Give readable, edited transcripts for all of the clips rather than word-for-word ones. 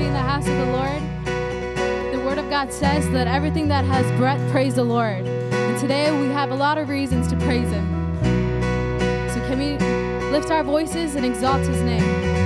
in the house of the Lord. The Word of God says that everything that has breath, praise the Lord. And today we have a lot of reasons to praise Him. So can we lift our voices and exalt His name?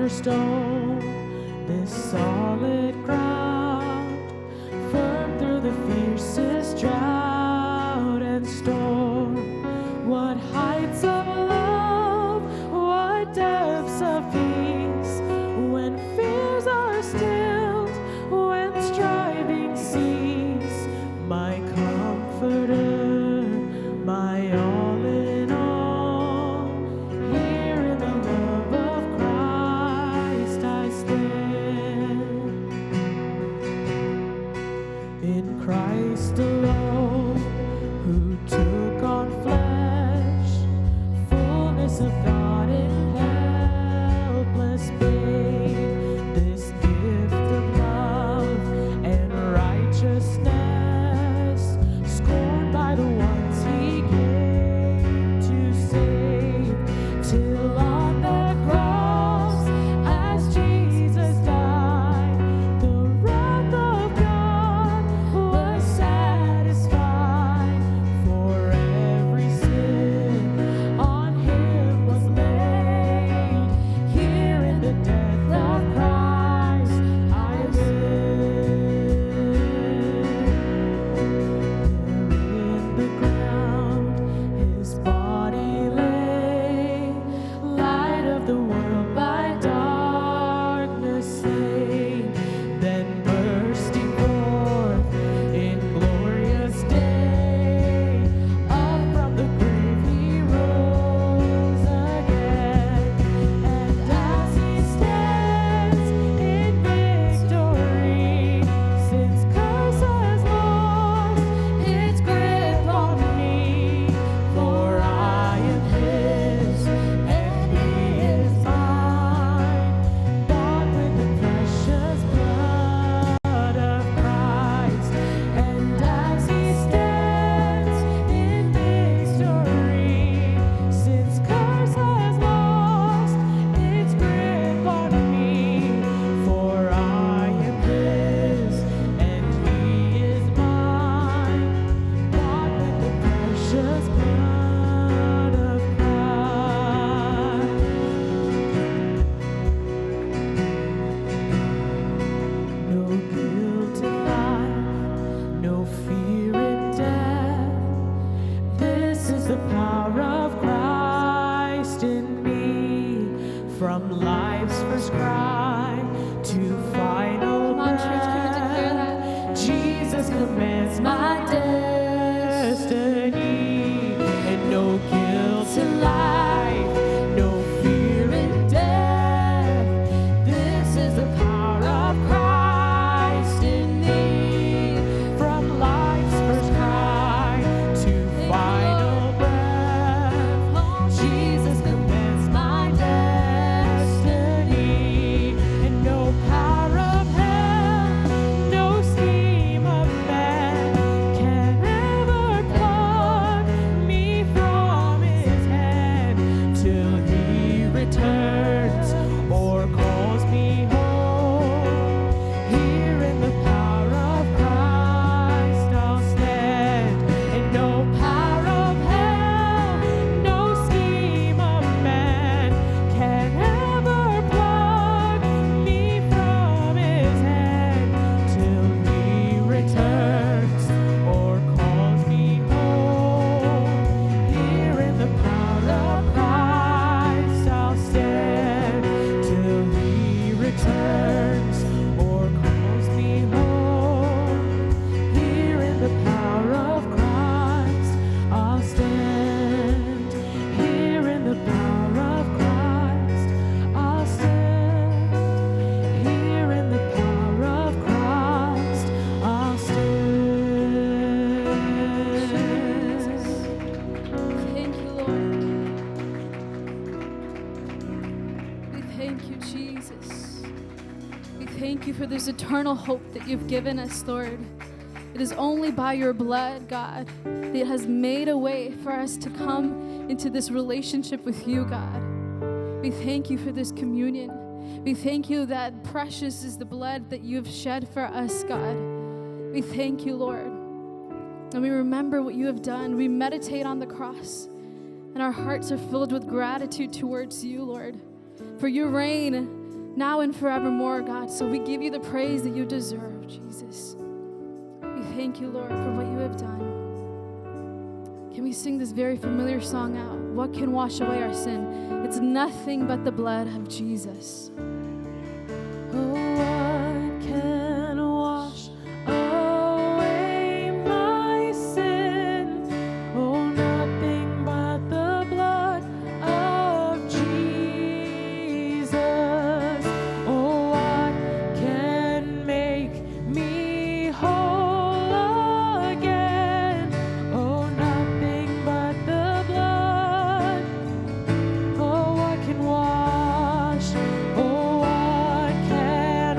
cornerstone, solid ground, firm through the fiercest drought and storm. What heights of love, what depths of peace, when fears are stilled, when striving cease. My comforter, my all in all, here in the love of Christ I stand. In Christ alone, who took on flesh, fullness of God in helpless babe, this gift of love and righteousness, scorned by the ones he came to save, till on the cross, as Jesus died, the wrath of God was satisfied. For every sin on him was laid. Here in the death of Christ I live. In the ground his body lay, light of the world by darkness slain, then bursting forth in glorious day, up from the grave he rose again. And as he stands in victory, sin's curse has lost its grip on me, for I am his and he is mine, bought with the precious blood of Christ. And as he stands in victory, sin's curse has lost its grip on me, for I am his and he is mine, bought with the precious blood of Christ. No guilt in life, no fear in death. This is the power of Christ in me. From life's first cry to final Come on, church, can we declare breath, that? Jesus commands my destiny. And no guilt in life, no fear in death. This is the power of Christ in me. From life's first cry to final breath, Jesus commands my destiny. And no power of hell, no scheme of man can ever pluck me from his hand, till he returns or calls me home. Here in the power of Christ I'll stand. And no power of hell, no scheme of man can ever pluck me from his hand, till he returns or calls me home. Here in the power of Christ I'll stand, till he returns or calls me home. Here in the power of Christ I'll stand. Here in the power of Christ I'll stand. Here in the power of Christ I'll stand. Thank you, Lord. We thank you, Jesus. We thank you for this eternal hope that you've given us, Lord. It is only by your blood, God, that has made a way for us to come into this relationship with you, God. We thank you for this communion. We thank you that precious is the blood that you have shed for us, God. We thank you, Lord. And we remember what you have done. We meditate on the cross, and our hearts are filled with gratitude towards you, Lord. For you reign now and forevermore, God. So we give you the praise that you deserve, Jesus. We thank you, Lord, for what you have done. Can we sing this very familiar song out? What can wash away our sin? It's nothing but the blood of Jesus. Oh, what can wash away my sin? Oh, nothing but the blood of Jesus. Oh, what can make me whole again? Oh, nothing but the blood. Oh, what can wash? Oh, what can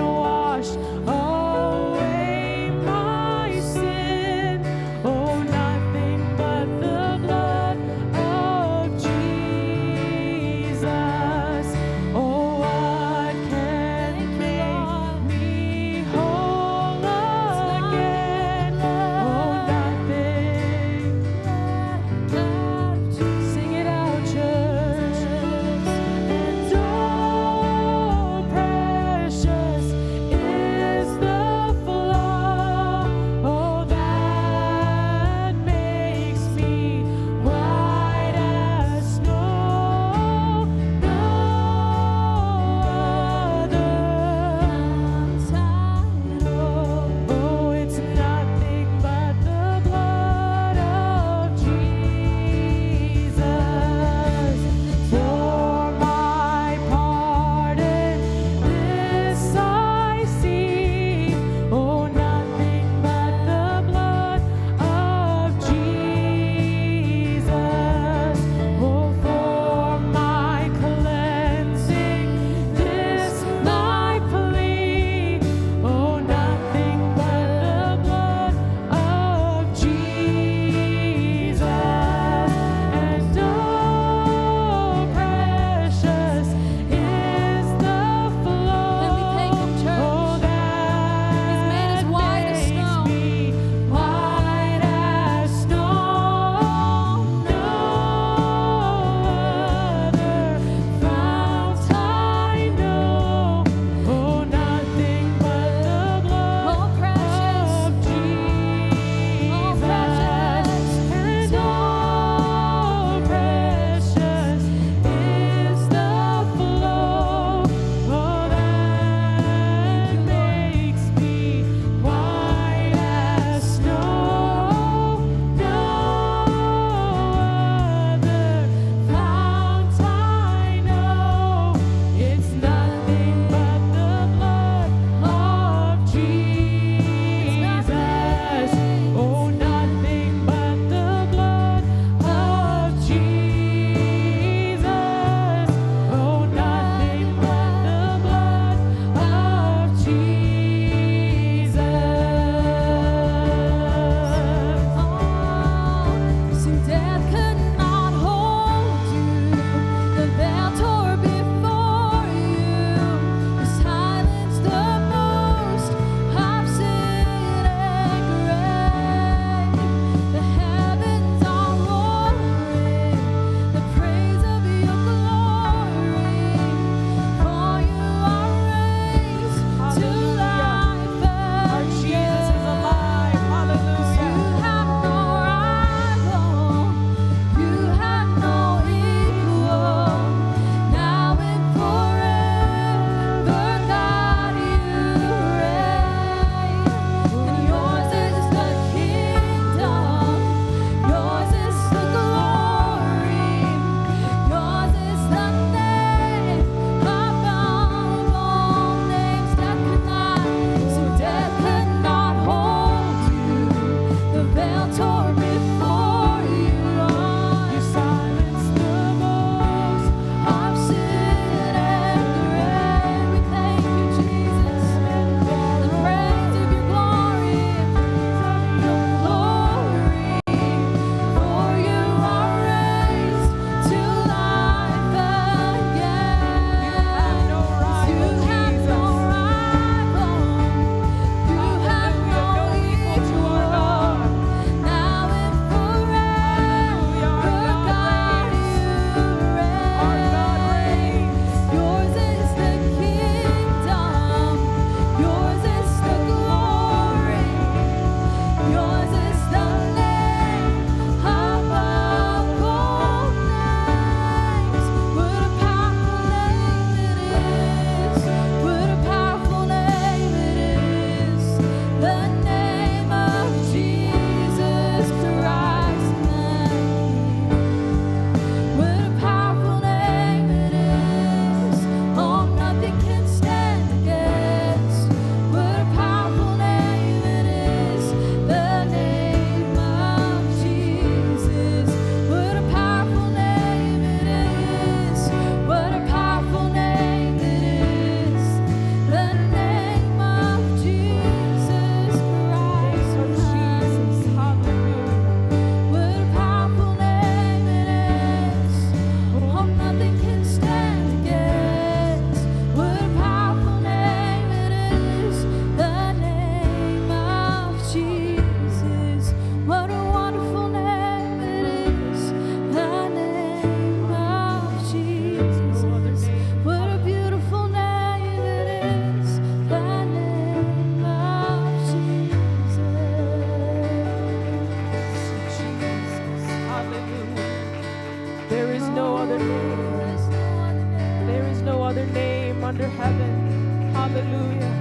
other name under heaven. Hallelujah.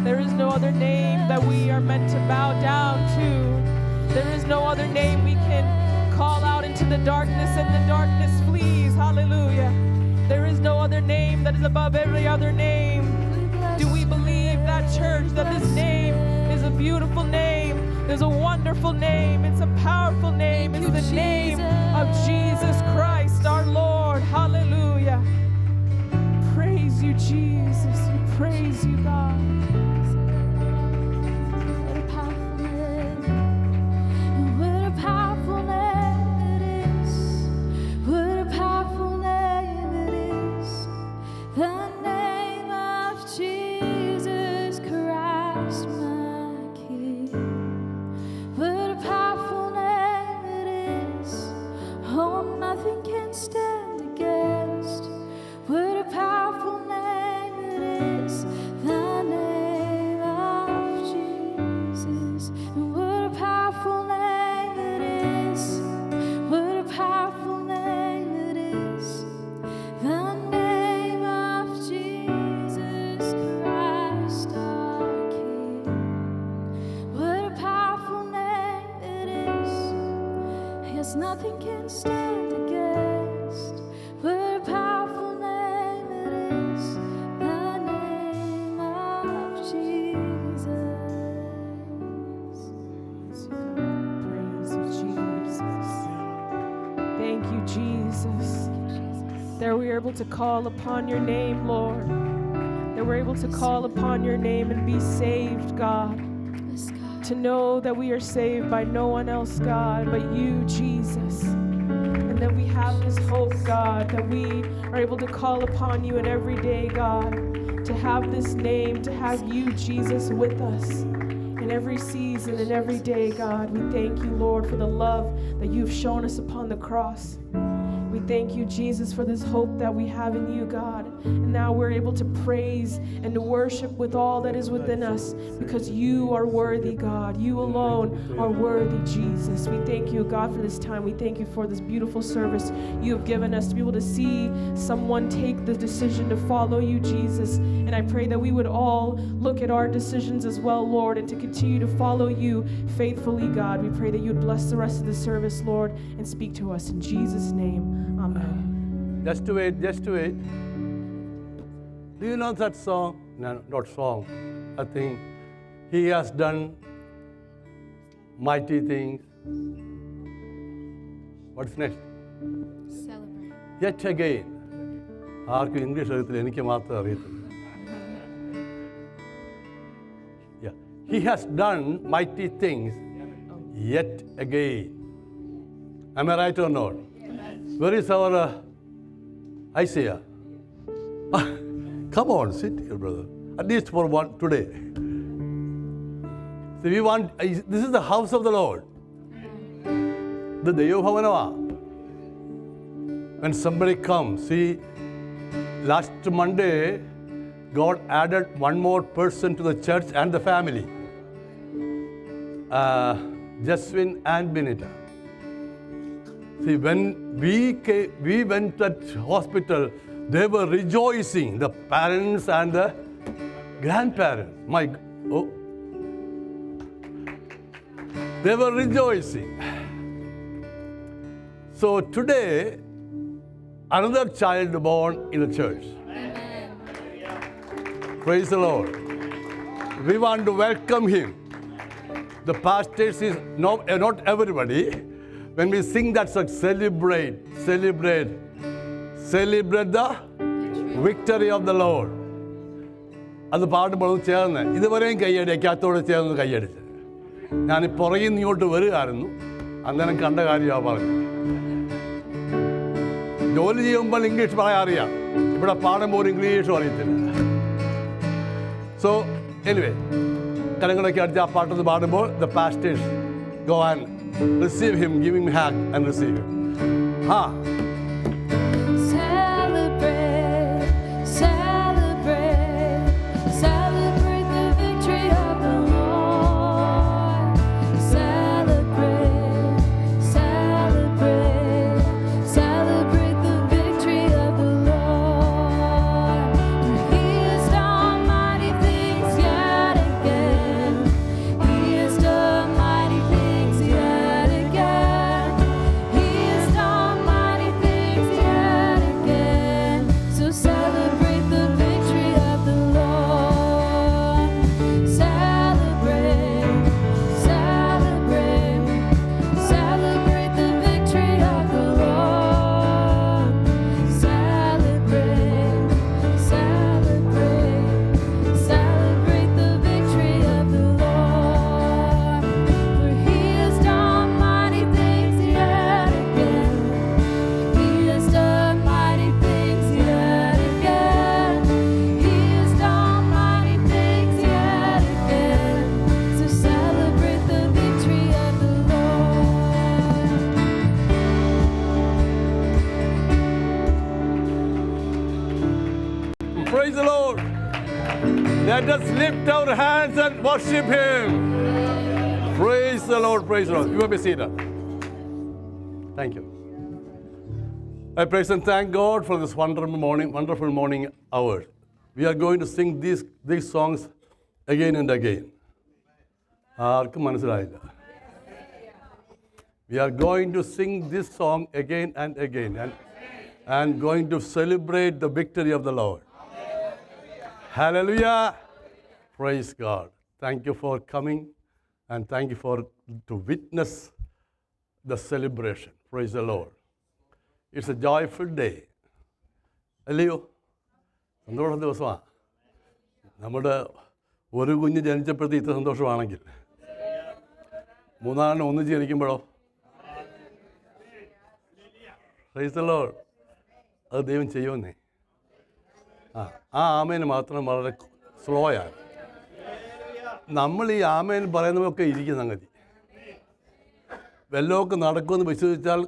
There is no other name that we are meant to bow down to. There is no other name we can call out into the darkness and the darkness flees. Hallelujah. There is no other name that is above every other name. Do we believe that, church, that this name is a beautiful name? It's a wonderful name. It's a powerful name. It's the name of Jesus Christ, our Lord. Hallelujah. Praise you, Jesus. We praise you, God. Nothing can stand against what a powerful name it is, the name of Jesus. Praise you, Jesus. Thank you, Jesus. That we are able to call upon your name, Lord. That we're able to call upon your name and be saved, God. To know that we are saved by no one else, God, but you, Jesus. And that we have this hope, God, that we are able to call upon you in every day, God, to have this name, to have you, Jesus, with us in every season and every day, God. We thank you, Lord, for the love that you've shown us upon the cross. We thank you, Jesus, for this hope that we have in you, God. And now we're able to praise and to worship with all that is within us because you are worthy, God. You alone are worthy, Jesus. We thank you, God, for this time. We thank you for this beautiful service you have given us to be able to see someone take the decision to follow you, Jesus. And I pray that we would all look at our decisions as well, Lord, and to continue to follow you faithfully, God. We pray that you would bless the rest of the service, Lord, and speak to us in Jesus' name. Amen. Just wait. Do you know that song? No, not song. I think he has done mighty things. What's next? Celebrate. Yet again. ആർക്കും English അറിയത്തില്ല, എനിക്ക് മാത്രമേ അറിയത്തുള്ളൂ. Yeah. He has done mighty things yet again. Am I right or not? Where is our Isaiah? Come on, sit here, brother. At least for one today. So we want. This is the house of the Lord. The Devavanava. When somebody comes, see, last Monday, God added one more person to the church and the family. Jaswin and Benita. See, when we went at hospital, they were rejoicing, the parents and the grandparents. They were rejoicing. So today, another child born in the church. Amen. Praise the Lord. We want to welcome him. The pastors is not everybody. When we sing that song, celebrate the victory of the Lord. അത് പാടുമ്പോൾ ചേർന്ന് ഇതുവരെയും കൈയടിക്കാത്തോടെ ചേർന്ന് കൈയടിച്ച് ഞാൻ പുറകിൽ നിന്ന് ഇങ്ങോട്ട് വരികയായിരുന്നു, അന്നേരം കണ്ട കാര്യമാണ് പറഞ്ഞു. ജോലി ചെയ്യുമ്പോൾ ഇംഗ്ലീഷ് പറയാൻ അറിയാം, ഇവിടെ പാടുമ്പോൾ ഇംഗ്ലീഷും അറിയത്തില്ല. സോ എനിവേ, കരങ്ങളൊക്കെ അടിച്ച് ആ പാട്ടൊന്ന് പാടുമ്പോൾ the pastors go and receive him, give him a hug and receive him. Celebrate the victory of the Lord. Celebrate the victory of the Lord. Praise the Lord. Let us lift our hands and worship Him. Praise the Lord. Praise the Lord. You may be seated. Thank you. I praise and thank God for this wonderful morning hours. We are going to sing these songs again and again. ആർക്കും മനസ്സിലായില്ല. We are going to sing this song again and again and going to celebrate the victory of the Lord. Hallelujah. Praise God. Thank you for coming and thank you to witness the celebration. Praise the Lord. It's a joyful day. അല്ലയോ? സന്തോഷ ദിവസമാണ്. നമ്മുടെ ഒരു കുഞ്ഞ് ജനിച്ചപ്പോഴത്തെ ഇത്ര സന്തോഷമാണെങ്കിൽ മൂന്നാളിനെ ഒന്നിച്ച് ജനിക്കുമ്പോഴോ? Price the Lord. അത് ദൈവം ചെയ്യുമെന്നേ. ആ ആമേന് മാത്രം വളരെ സ്ലോയാണ്. നമ്മൾ ഈ ആമേൻ പറയുന്നതൊക്കെ ഇരിക്കുന്ന സംഗതി. വല്ലതൊക്കെ നടക്കുമെന്ന് വിശ്വസിച്ചാൽ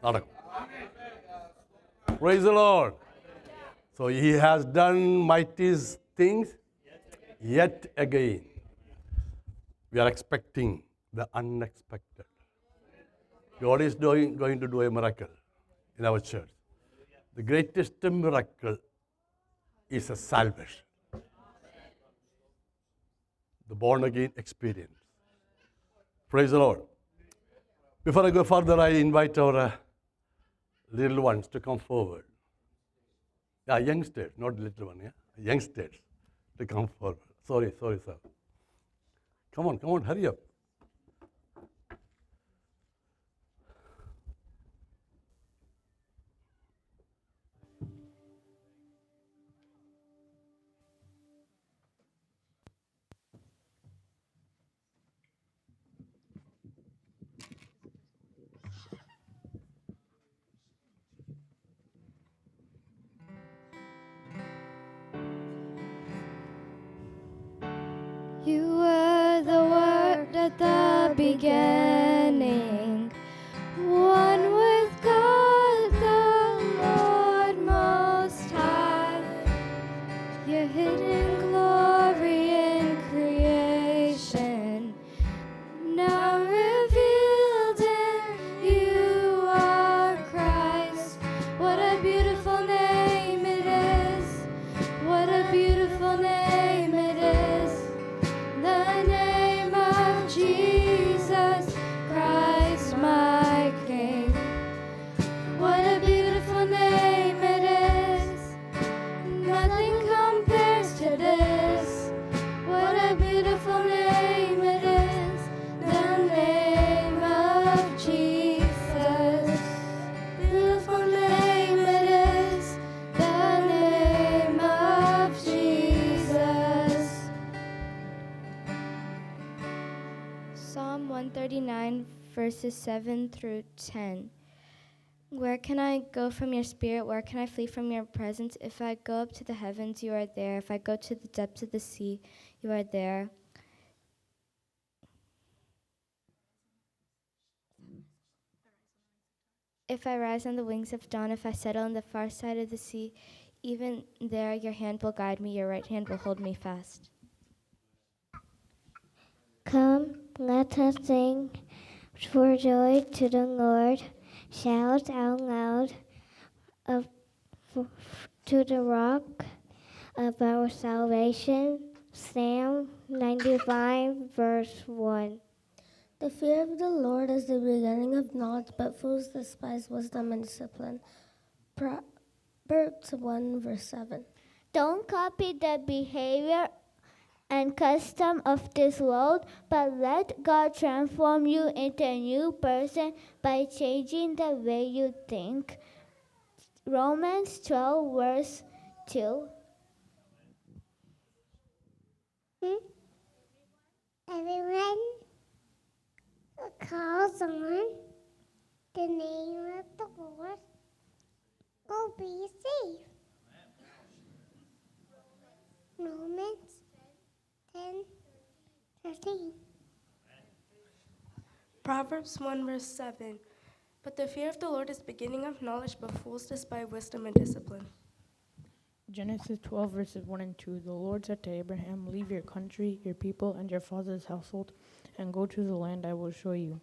നടക്കും. Praise the Lord. So He has done mighty things. Yet again, we are expecting the unexpected. God is going to do a miracle in our church. The greatest miracle is a salvation. The born again experience. Praise the Lord. Before I go further, I invite our little ones to come forward. Yeah, youngsters, not little one, yeah? Youngsters to come forward. Sorry, sir. Come on, hurry up. You were the Word at the beginning, one with God the Lord Most High. Your hidden glory in creation, now revealed in you are Christ. What a beautiful name it is! What a beautiful name it is! The name of Jesus Christ, my King. What a beautiful name it is. Nothing compares to this. What a beautiful name it is. The name of Jesus. Beautiful name it is. The name of Jesus. Psalm 139, verses 7 through 10. Where can I go from your spirit? Where can I flee from your presence? If I go up to the heavens, you are there. If I go to the depths of the sea, you are there. If I rise on the wings of dawn, if I settle on the far side of the sea, even there your hand will guide me, your right hand will hold me fast. Come, let us sing for joy to the Lord. Shout out loud to the rock of our salvation. Psalm 95, verse 1. The fear of the Lord is the beginning of knowledge, but fools despise wisdom and discipline. Proverbs 1, verse 7. Don't copy the behavior and custom of this world, but let God transform you into a new person by changing the way you think. Romans 12, verse 2. Everyone who calls on the name of the Lord will be saved. Romans 10:13. Proverbs 1, verse 7. But the fear of the Lord is the beginning of knowledge, but fools despise wisdom and discipline. Genesis 12, verses 1 and 2. The Lord said to Abraham, "Leave your country, your people, and your father's household, and go to the land I will show you.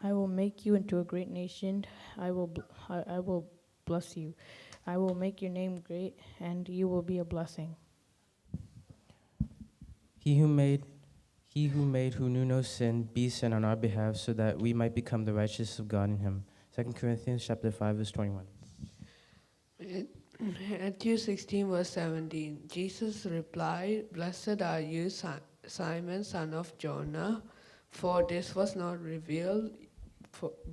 I will make you into a great nation. I will bless you. I will make your name great, and you will be a blessing." He who made, who knew no sin, be sin on our behalf, so that we might become the righteousness of God in him. 2 Corinthians chapter 5, verse 21. Matthew 16, verse 17. Jesus replied, "Blessed are you, Simon, son of Jonah, for this was not revealed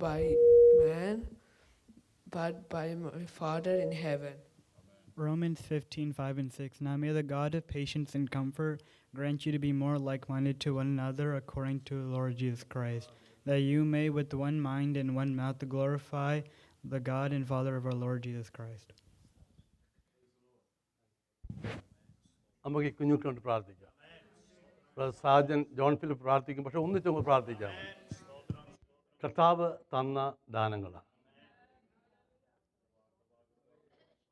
by man, but by my Father in heaven." Romans 15, 5 and 6. Now may the God of patience and comfort grant you to be more like-minded to one another according to the Lord Jesus Christ, that you may with one mind and one mouth glorify the God and Father of our Lord Jesus Christ. നമുക്ക് ഈ കുഞ്ഞുങ്ങൾക്ക് വേണ്ടി പ്രാർത്ഥിക്കാം. Sajan John Philip പ്രാർത്ഥിക്കും, പക്ഷെ ഒന്നിച്ച് നമുക്ക് പ്രാർത്ഥിക്കാം. കർത്താവ് തന്ന ദാനങ്ങളാണ്.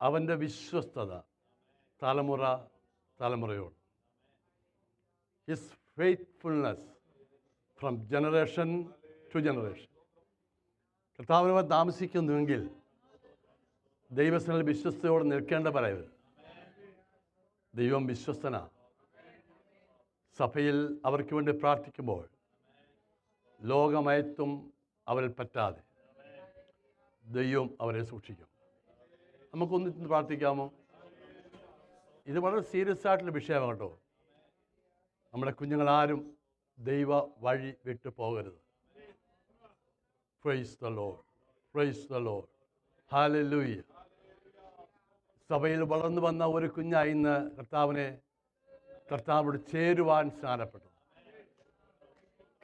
അവൻ്റെ വിശ്വസ്തത തലമുറയോട്. His faithfulness from generation to generation. കർത്താവിനോട് താമസിക്കുന്നുവെങ്കിൽ ദൈവസ്ഥനിൽ വിശ്വസ്തയോടെ നിൽക്കേണ്ട പറയരുത്. ദൈവം വിശ്വസ്തനാണ്. സഭയിൽ അവർക്ക് വേണ്ടി പ്രാർത്ഥിക്കുമ്പോൾ ലോകമയത്തും അവരിൽ പറ്റാതെ ദൈവം അവരെ സൂക്ഷിക്കും. നമുക്കൊന്നിച്ച് പ്രാർത്ഥിക്കാമോ? ഇത് വളരെ സീരിയസ് ആയിട്ടുള്ള വിഷയമാണ് കേട്ടോ. നമ്മുടെ കുഞ്ഞുങ്ങളാരും ദൈവ വഴി വിട്ടു പോകരുത്. Praise the Lord, praise the Lord, hallelujah. സഭയിൽ വളർന്നു വന്ന ഒരു കുഞ്ഞായി ഇന്ന് കർത്താവിനോട് ചേരുവാൻ സ്നാനപ്പെട്ടു.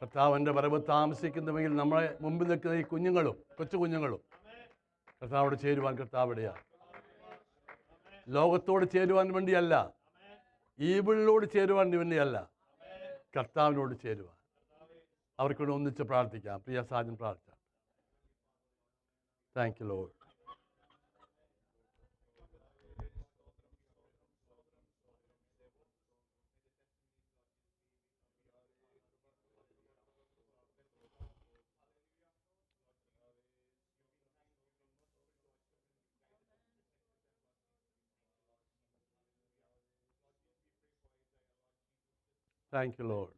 കർത്താവിൻ്റെ വരവ് താമസിക്കുന്നുവെങ്കിൽ നമ്മളെ മുമ്പിൽ നിൽക്കുന്ന ഈ കുഞ്ഞുങ്ങളും കൊച്ചു കുഞ്ഞുങ്ങളും കർത്താവോട് ചേരുവാൻ കർത്താവിടെയാണ്. ലോകത്തോട് ചേരുവാൻ വേണ്ടിയല്ല, ഈവിളിനോട് ചേരുവാൻ വേണ്ടിയല്ല, കർത്താവിനോട് ചേരുവാൻ. അവർക്കൂടെ ഒന്നിച്ച് പ്രാർത്ഥിക്കാം. പ്രിയ സാജൻ പ്രാർത്ഥിക്കാം. Thank you Lord. Thank you, Lord.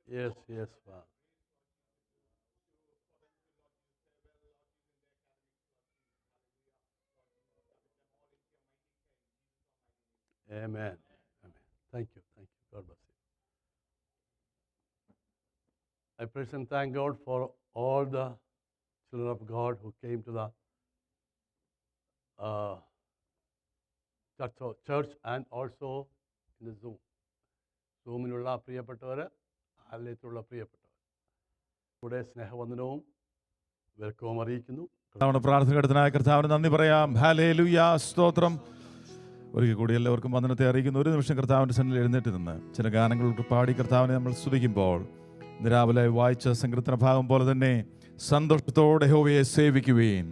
Yes, yes, Father. Amen. Amen. Thank you. Thank you. God bless you. I praise and thank God for all the children of God who came to the church and also in the Zoom. സൂമിലുള്ള പ്രിയപ്പെട്ടവർ, ആലയത്തിലുള്ള പ്രിയപ്പെട്ടവർ, ഇവിടെ സ്നേഹവന്ദനവും വെൽക്കവും അറിയിക്കുന്നു. പ്രാർത്ഥനകടത്തിനായ കർത്താവിന് നന്ദി പറയാം. Hallelujah, സ്തോത്രം. ഒരിക്കൽ കൂടി എല്ലാവർക്കും വന്ദനത്തെ അറിയിക്കുന്നു. ഒരു നിമിഷം കർത്താവിൻ്റെ സന്നിധിയിൽ എഴുന്നേറ്റ് നിന്ന് ചില ഗാനങ്ങൾക്ക് പാടി കർത്താവിനെ നമ്മൾ സ്തുതിക്കുമ്പോൾ ഇന്ന് രാവിലെ വായിച്ച സങ്കീർത്തന ഭാഗം പോലെ തന്നെ സന്തോഷത്തോടെ യഹോവയെ സേവിക്കുവീൻ,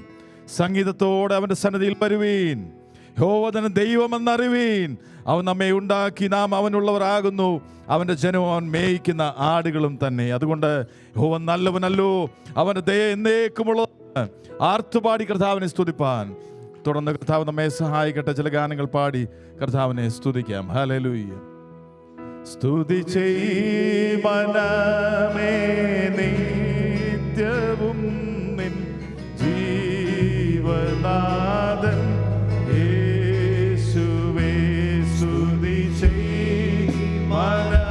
സംഗീതത്തോടെ അവൻ്റെ സന്നിധിയിൽ വരുവീൻ. യഹോവ തന്നെ ദൈവമെന്നറിവീൻ. അവൻ നമ്മെ ഉണ്ടാക്കി, നാം അവനുള്ളവരാകുന്നു. അവൻ്റെ ജനവും അവൻ മേയിക്കുന്ന ആടുകളും തന്നെ. അതുകൊണ്ട് യഹോവ നല്ലവനല്ലോ, അവൻ്റെ ദയ എന്നേക്കുമുള്ളത്. ആർത്തുപാടി കർത്താവിനെ സ്തുതിപ്പാൻ തുടർന്ന് കർത്താവ് നമ്മെ സഹായിക്കട്ടെ. ചില ഗാനങ്ങൾ പാടി കർത്താവിനെ സ്തുതിക്കാം. ഹല്ലേലൂയ. സ്തുതി ചെയ് മനമേ നിത്യവും നിൻ ജീവനാഥൻ യേശുവേ. സ്തുതി ചെയ് മനമേ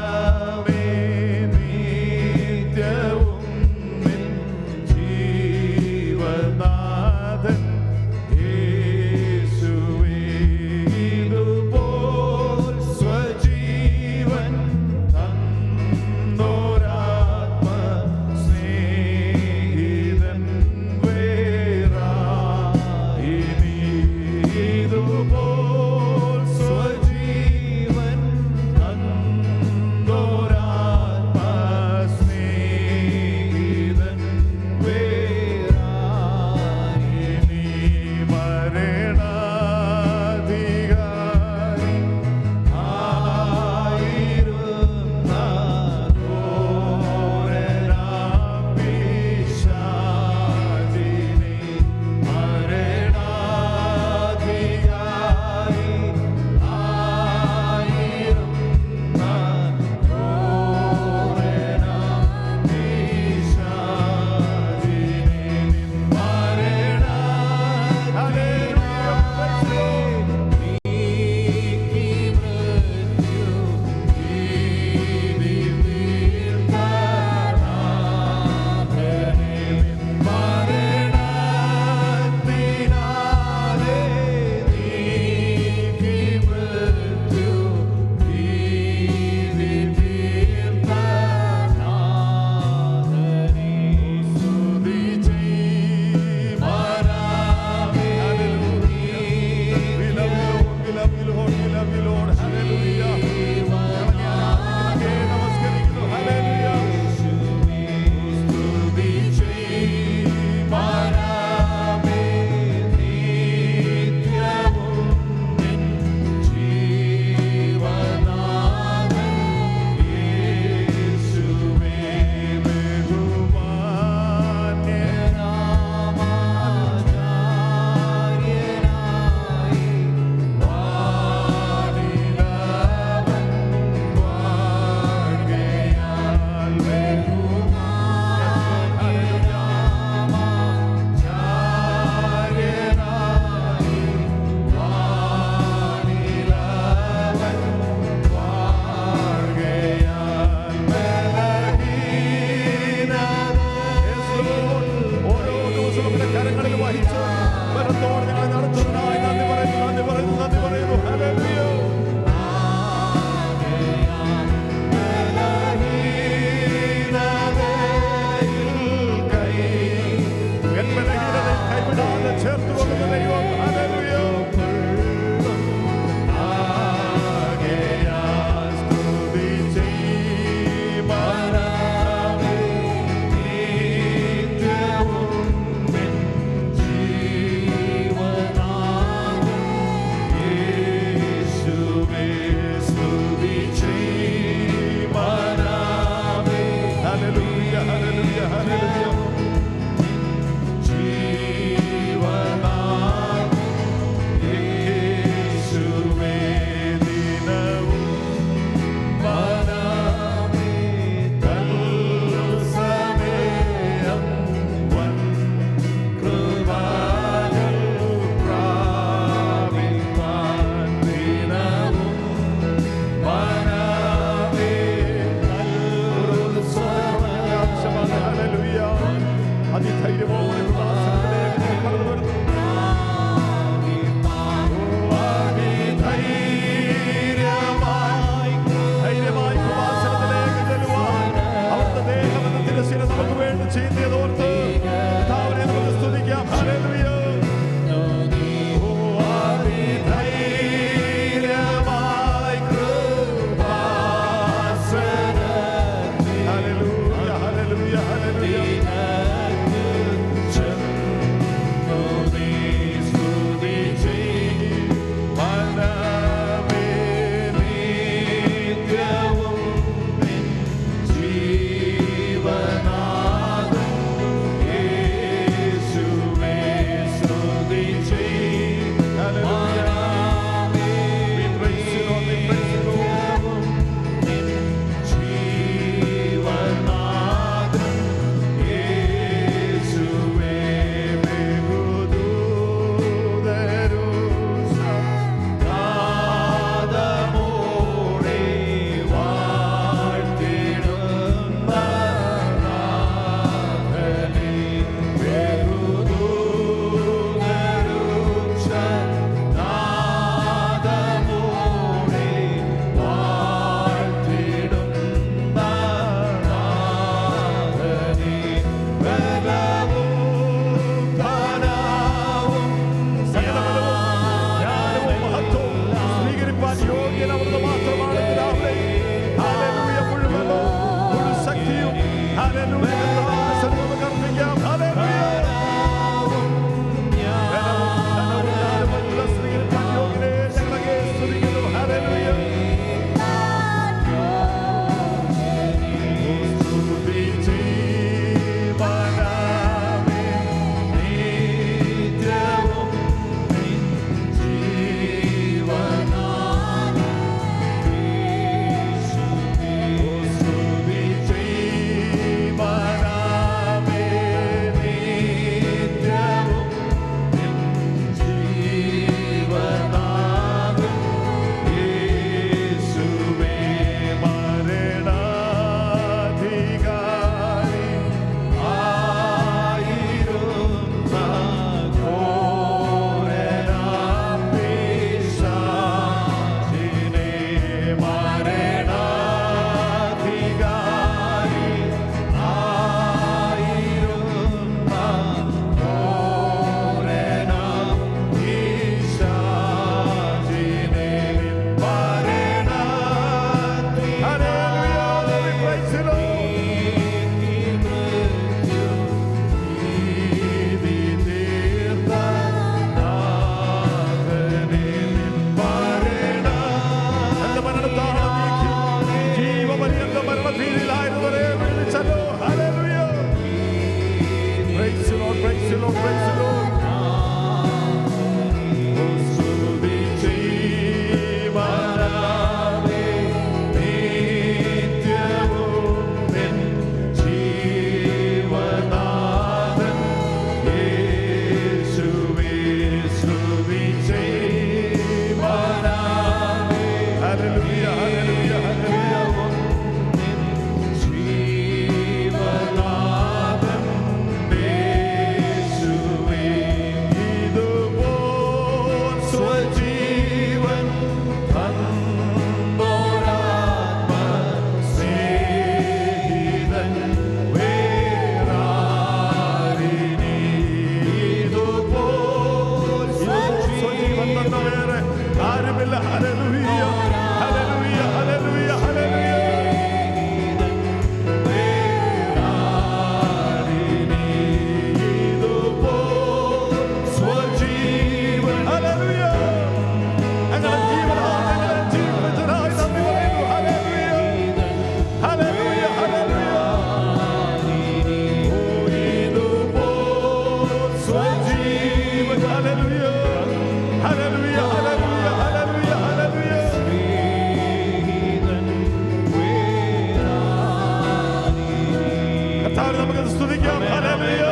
കർത്താവ് നമുക്ക് സ്തുതിക്കാം. ഹല്ലേലൂയ.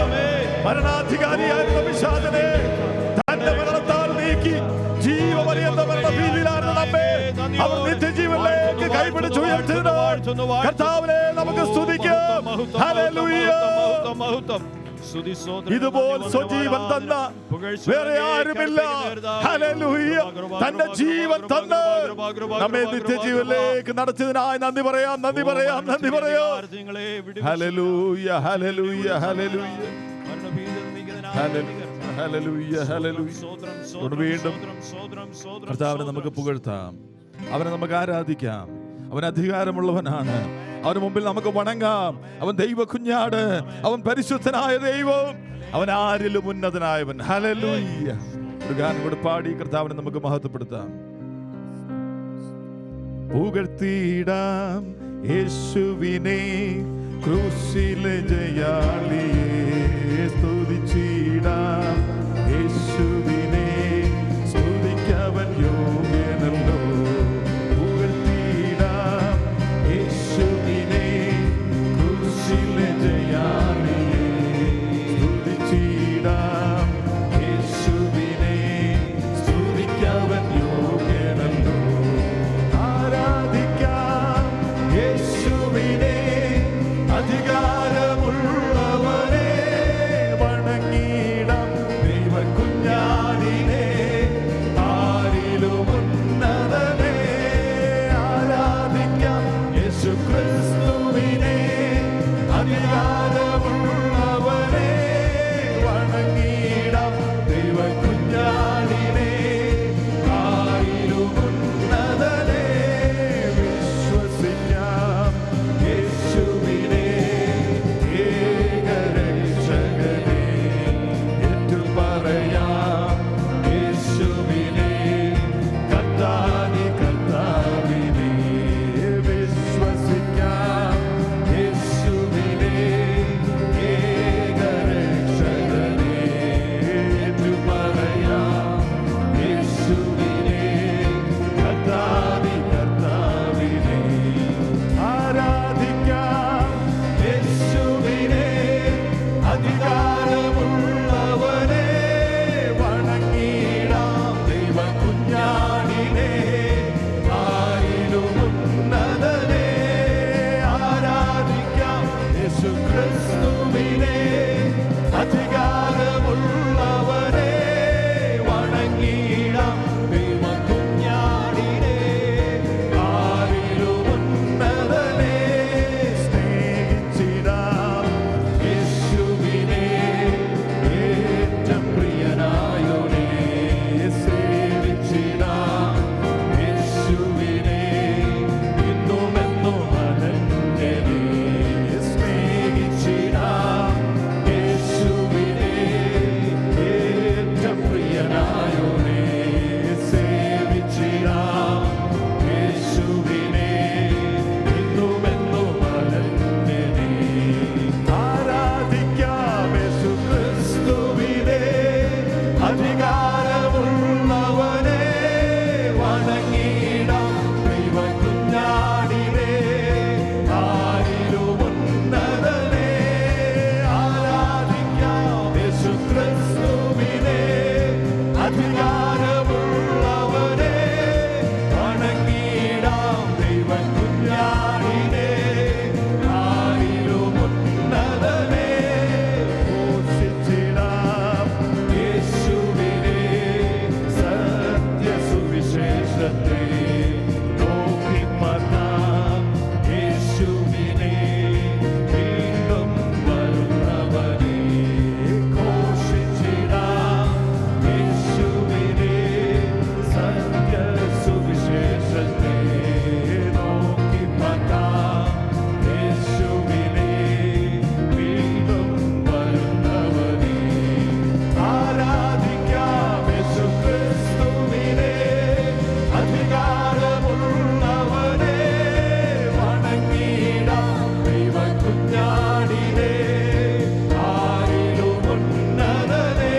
മരണാധികാരിയായിരുന്ന പിശാചനെ തന്റെ മരണത്താൽ നീക്കി ജീവപര്യന്ത മരണഭീതിയിലായിരുന്ന നമ്മെ അവർ നിത്യജീവനിലേക്ക് കൈപിടിച്ച് ഉയർത്തുന്നു. കർത്താവിനെ നമുക്ക് സ്തുതിക്കാം. ഹല്ലേലൂയ. ഇതുപോൽ സ്വജീവൻ തന്ന വേറെ ആരുമില്ല. ഹല്ലേലൂയ. തന്റെ ജീവൻ തന്ന് നമ്മെ നിത്യജീവനിലേക്ക് നടത്തിയതിനായി നന്ദി പറയാം, നന്ദി പറയാം, നന്ദി പറയാം. Hallelujah, hallelujah, hallelujah, hallelujah, hallelujah. വീണ്ടും കർത്താവിനെ നമുക്ക് പുകഴ്ത്താം, അവനെ നമുക്ക് ആരാധിക്കാം. അവൻ അധികാരമുള്ളവനാണ്. അവന് മുമ്പിൽ നമുക്ക് വണങ്ങാം. അവൻ ദൈവ കുഞ്ഞാട്, അവൻ പരിശുദ്ധനായ ദൈവം, അവൻ ആരിലും ഉന്നതനായവൻ. ഹല്ലേലൂയ. ഒരു ഗാനം കൂടെ പാടി കർത്താവിനെ നമുക്ക് മഹത്വപ്പെടുത്താം. പുകഴ്ത്തിയിടാം യേശുവിനെ, ക്രൂശിലെ ജയാളിയെ സ്തുതിച്ചിടാം. യേശുവിനെ സ്തുതിക്കവൻ യോഗ്യനല്ലോ. പുകഴ്ത്തിയിടാം യേശുവിനെ, ക്രൂശിലെ ജയാളിയെ സ്തുതിച്ചിടാം. യേശുവിനെ സ്തുതിക്കവൻ യോഗ്യനല്ലോ. ആരാധിക്കാം യേശുവിനെ, അധികാരമുള്ളവനെ വണങ്ങിടാം. ദൈവകുഞ്ഞാടിനെ, ആരിലും ഉന്നതനെ ആരാധിക്കാം. യേശുക്രിസ്തുവിനെ, അധികാരമുള്ളവനെ വണങ്ങിടാം. ദൈവകുഞ്ഞാടിനെ, ആരിലും ഉന്നതനെ വിശ്വസിക്കാം. യേശുവിനെ ഏകരക്ഷകനെ ഏറ്റുപറയാം. യേശുവിനെ കർത്താവേ, കർത്താവിനെ വിശ്വസിക്കാം. യേശുവിനെ ഏകരക്ഷകനെ ഏറ്റുപറയാം. യേശുവിനെ കർത്താവേ, കർത്താവിനെ ആരാധിക്കാം. യേശുവിനെ അധികാരമുള്ളവനെ വണങ്ങിടാം. ദൈവകുഞ്ഞാടിനെ, ആരിലും ഉന്നതനെ ആരാധിക്കാം. യേശുക്രിസ്തുവിനെ, അധികാരമുള്ളവനെ വണങ്ങിടാം. ദൈവകുഞ്ഞാടിനെ, ആരിലും ഉന്നതനെ സ്നേഹിച്ചിടാം. യേശുവിനെ ഏറ്റവും പ്രിയനായോനെ സേവിച്ചിടാം. യേശുവിനെ ഇന്നുമെന്നും അനന്യനെ സ്നേഹിച്ചിടാം. യേശുവിനെ ഏറ്റവും പ്രിയനായോനെ സേവിച്ചിടാം. യേശുവിനെ ഇന്നുമെന്നും അനന്യനെ ആരാധിക്കാം. യേശുക്രിസ്തുവിനെ, അധികാരമുള്ളവനെ വണങ്ങിടാം. ദൈവകുഞ്ഞാടിനെ, ആരിലും ഉന്നതനെ ആരാധിക്കാം. യേശുക്രിസ്തുവിനെ, അധികാരമുള്ളവനെ വണങ്ങിടാം. ദൈവകുഞ്ഞാടിനെ, ആരിലും ഉന്നതനെ ഘോഷിച്ചിടാം. യേശുവിനെ സത്യസുവിശേഷത്തെ നോക്കിപ്പാർക്കാം. യേശുവിനെ വീണ്ടും വരുന്നവനെ ഘോഷിച്ചിടാം. യേശുവിനെ സത്യസുവിശേഷത്തെ നോക്കിപ്പാർക്കാം. യേശുവിനെ വീണ്ടും വരുന്നവനെ ആരാധിക്കാം. യേശുക്രിസ്തുവിനെ, അധികാരമുള്ളവനെ വണങ്ങിടാം. ദൈവകുഞ്ഞാടിനെ, ആരിലും ഉന്നതനെ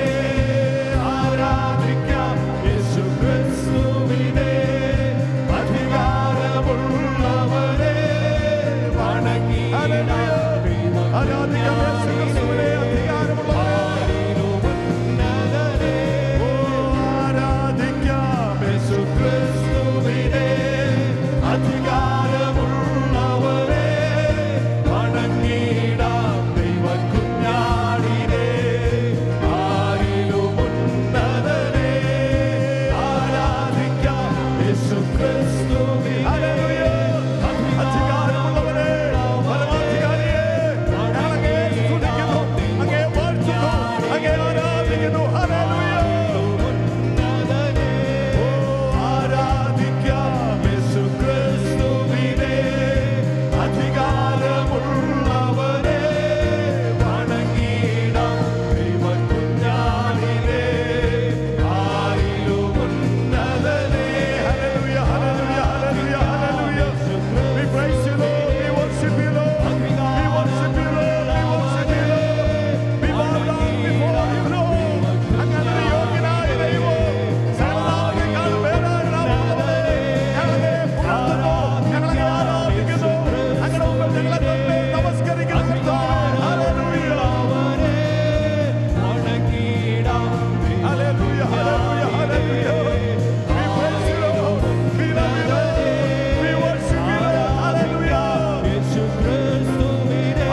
ആരാധിക്കാം. യേശുക്രിസ്തുവിനെ, അധികാരമുള്ളവനെ വണങ്ങിടാം. ആരാധിക്കാം യേശു ക്രിസ്തുവിനെ അധികാരമുള്ളവരെ. ഓ ആരാധിക്കാം യേശു ക്രിസ്തുവിനെ അധികാരമുള്ളവരെ. വണങ്ങിടാം ദൈവകുഞ്ഞാടിനെ ആരിലും ഉന്നതനെ. ആരാധിക്കാം യേശു ക്രിസ്തുവിനെ. ഹല്ലേലൂയ. അധികാരമുള്ളവരെ, പരമാധികാരിയെ ഞങ്ങളങ്ങേ സ്തുതിക്കുന്നു, അങ്ങേ വാഴ്ത്തുന്നു, അങ്ങേ ആരാധിക്കുന്നു. ഹല്ലേലൂയ. ഓ ആരാധിക്കാം യേശു ക്രിസ്തുവിനെ അധികാരമുള്ളവരെ. വണങ്ങിടാം ദൈവകുഞ്ഞാടിനെ ആരിലും ഉന്നതനെ. Hallelujah, hallelujah, hallelujah, hallelujah. We praise you, Lord. We worship you, Lord. We worship you, Lord. We worship you, Lord. We bow down before you, Lord. അങ്ങനെ ഒരു യോഗ്യനായ ദൈവം, സർവ്വനാമത്തേക്കാൾ മേലായ നാമമുള്ളവനെ ഞങ്ങളെ പുകഴ്ത്തുന്നു, ഞങ്ങളെ ആരാധിക്കുന്നു, അങ്ങയുടെ മുമ്പിൽ ഞങ്ങളെ തന്നെ നമസ്കരിക്കുന്നു കർത്താവേ. Hallelujah. Hallelujah, hallelujah, hallelujah. We praise you, Lord. We love you, Lord. We worship you, Lord. Hallelujah. ആരാധിക്കാം യേശു ക്രിസ്തുവിനെ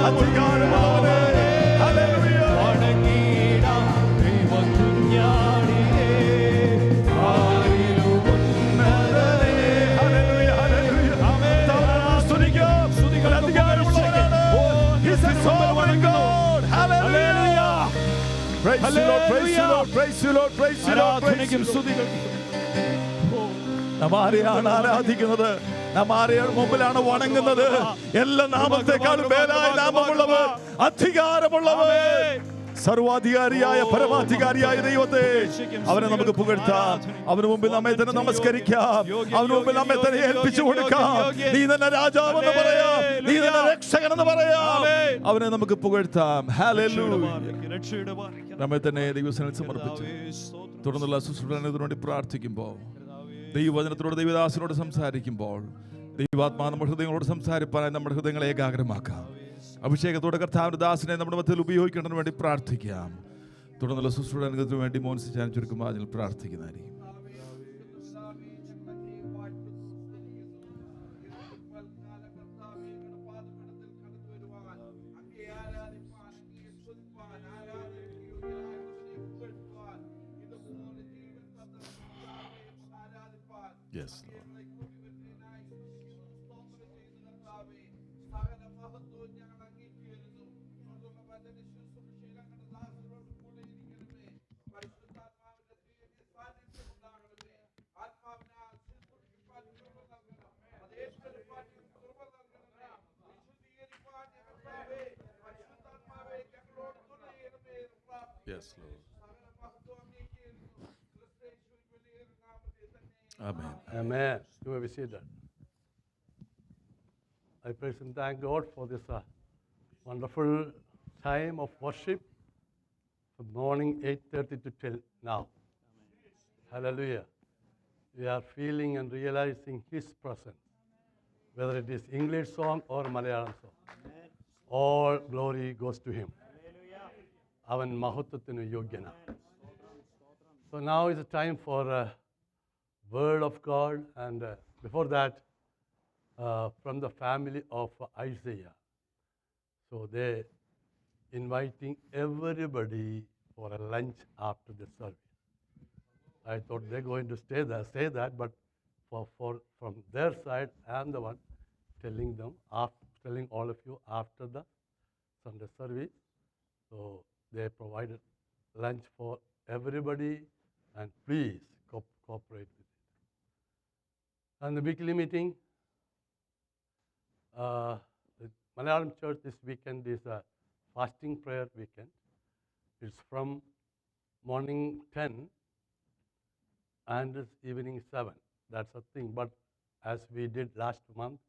അധികാരമുള്ളവനെ. Hallelujah. Hallelujah, hallelujah. കർത്താവിനെ സ്തുതിക്കാം. അവൻ അധികാരമുള്ളവനാണ്. He's a sovereign God. Hallelujah. Praise you, Lord. Praise you, Lord. Praise you, Lord. Praise you, Lord. Praise you, Lord. നാം ആരെയാണ് ആരാധിക്കുന്നത്? നാം ആരെയാണ് മുമ്പിലാണ് വണങ്ങുന്നത്? എല്ലാ നാമത്തെക്കാളും മേലായ നാമമുള്ളവർ, അധികാരമുള്ളവർ, സർവാധികാരിയായ പരമാധികാരിയായ ദൈവത്തെ അവനെ നമുക്ക് പുകഴ്ത്താം. അവന് മുമ്പിൽ നമ്മെ തന്നെ നമസ്കരിക്കാം. അവന് മുമ്പിൽ നമ്മെ തന്നെ ഏൽപ്പിച്ചു കൊടുക്കാം. നീ തന്നെ രാജാവെന്ന് പറയാം, നീ തന്നെ രക്ഷകനെന്ന് പറയാം. അവനെ നമുക്ക് പുകഴ്ത്താം. ഹല്ലേലൂയ. നമ്മെ തന്നെ ദൈവസന്നിധിയിൽ സമർപ്പിച്ചു തുടർന്നുള്ള ശുശ്രൂഷകൾക്ക് വേണ്ടി പ്രാർത്ഥിക്കുമ്പോൾ, ദൈവവചനത്തിലൂടെ ദൈവദാസനോട് സംസാരിക്കുമ്പോൾ, ദൈവാത്മാ നമ്മുടെ ഹൃദയങ്ങളോട് സംസാരിപ്പാനായി നമ്മുടെ ഹൃദയങ്ങളെ ഏകാഗ്രമാക്കാം. അഭിഷേകത്തോടെ കർത്താവിന്റെ ദാസനെ നമ്മുടെ മധ്യത്തിൽ ഉപയോഗിക്കേണ്ടതിന് വേണ്ടി പ്രാർത്ഥിക്കാം. തുടർന്നുള്ള ശുശ്രൂഷകൾക്ക് വേണ്ടി മോൻസിച്ചാൻ ചുരുക്കുമ്പോൾ അതിൽ പ്രാർത്ഥിക്കുന്നതായിരിക്കും. Yes, Lord. Yes, Lord. Amen. Amen. You may be seated. I praise and thank God for this wonderful time of worship from morning 8:30 to till now. Hallelujah. We are feeling and realizing His presence, whether it is English song or Malayalam song. All glory goes to Him. Avan mahutvathinu yogyana. So now is the time for Word of God, and before that, from the family of Isaiah. So they inviting everybody for a lunch after the service. I thought they're going to say that, but from their side, I'm the one telling all of you after the Sunday service. So they provided lunch for everybody, and please cooperate with it. And the weekly meeting, the Malayalam church this weekend is a fasting prayer weekend. It's from morning 10 and it's evening 7. That's a thing. But as we did last month,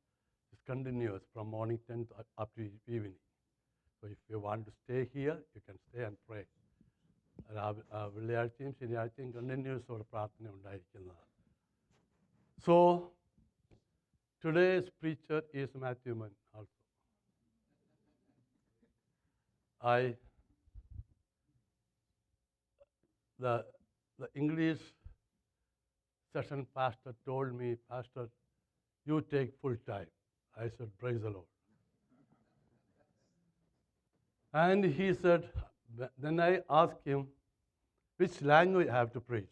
it's continuous from morning 10 up to evening. So if you want to stay here, you can stay and pray. വെള്ളിയാഴ്ചയും ശനിയാഴ്ചയും കണ്ടിന്യൂസോടെ പ്രാർത്ഥന ഉണ്ടായിരിക്കുന്നതാണ്. So today's preacher is Matthew Mann also. the English session pastor told me, Pastor, you take full time. I said, praise the Lord. And he said, then I asked him, which language I have to preach?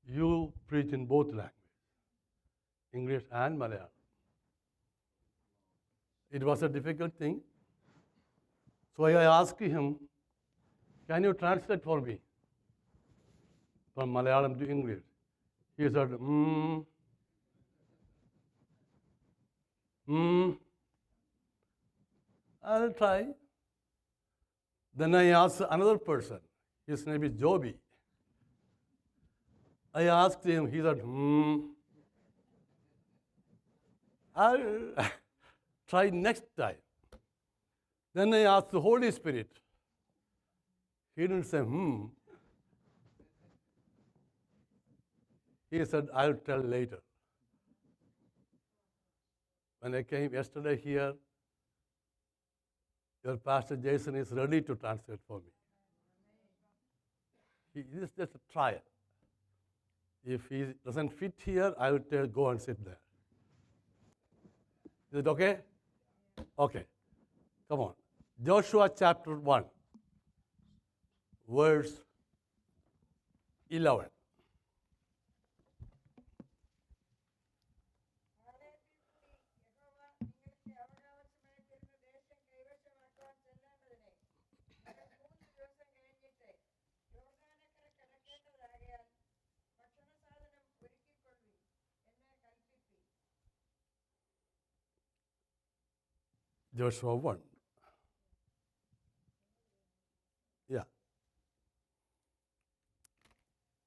You preach in both languages, English and Malayalam. It was a difficult thing. So I asked him, can you translate for me from Malayalam to English? He said, I'll try. Then I asked another person. His name is Joby. I asked him, he said, I'll try next time. Then I asked the Holy Spirit. He didn't say, He said, I'll tell later. When I came yesterday here, your Pastor Jason is ready to translate for me. This is just a trial. If he doesn't fit here, I will tell, go and sit there. Is it okay? Okay. Come on. Joshua chapter 1, verse 11. Joshua 1. Yeah.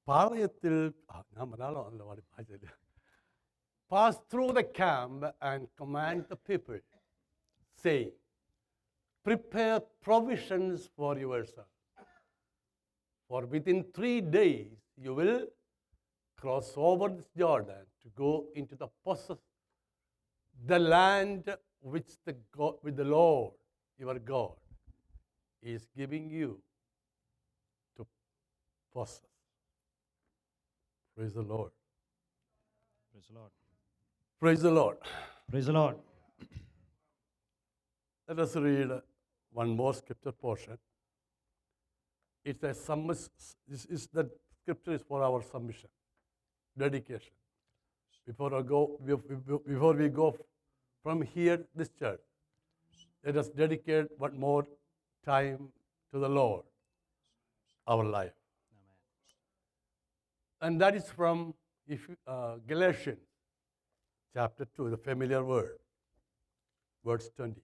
പാളയത്തിൽ ഞാൻ മലയാളം അല്ല പാടി വായിച്ചില്ല. Pass through the camp and command the people, saying, prepare provisions for yourself. For within 3 days you will cross over this Jordan to go into the possess the land which the Lord your God is giving you to possess. Praise the Lord. Praise the Lord. Praise the Lord. Praise the Lord. Let us read one more scripture portion. It's a the scripture is for our submission, dedication. Before we go from here, this church, let us dedicate one more time to the Lord, our life. Amen. And that is from Galatians chapter 2, the familiar word, verse 20.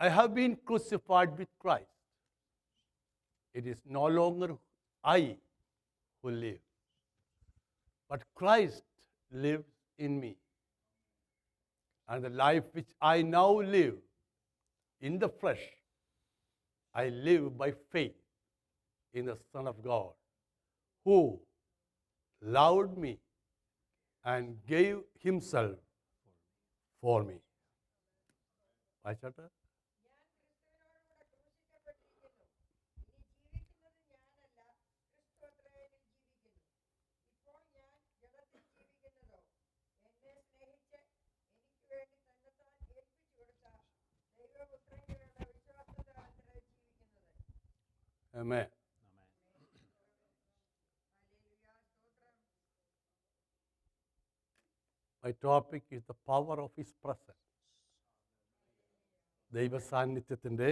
I have been crucified with Christ. It is no longer I who live, but Christ lives in me. And the life which I now live in the flesh, I live by faith in the Son of God, who loved me and gave himself for me. വായിച്ചാട്ടെ. Amen. My topic is the power of His presence. ദൈവ സാന്നിധ്യത്തിൻ്റെ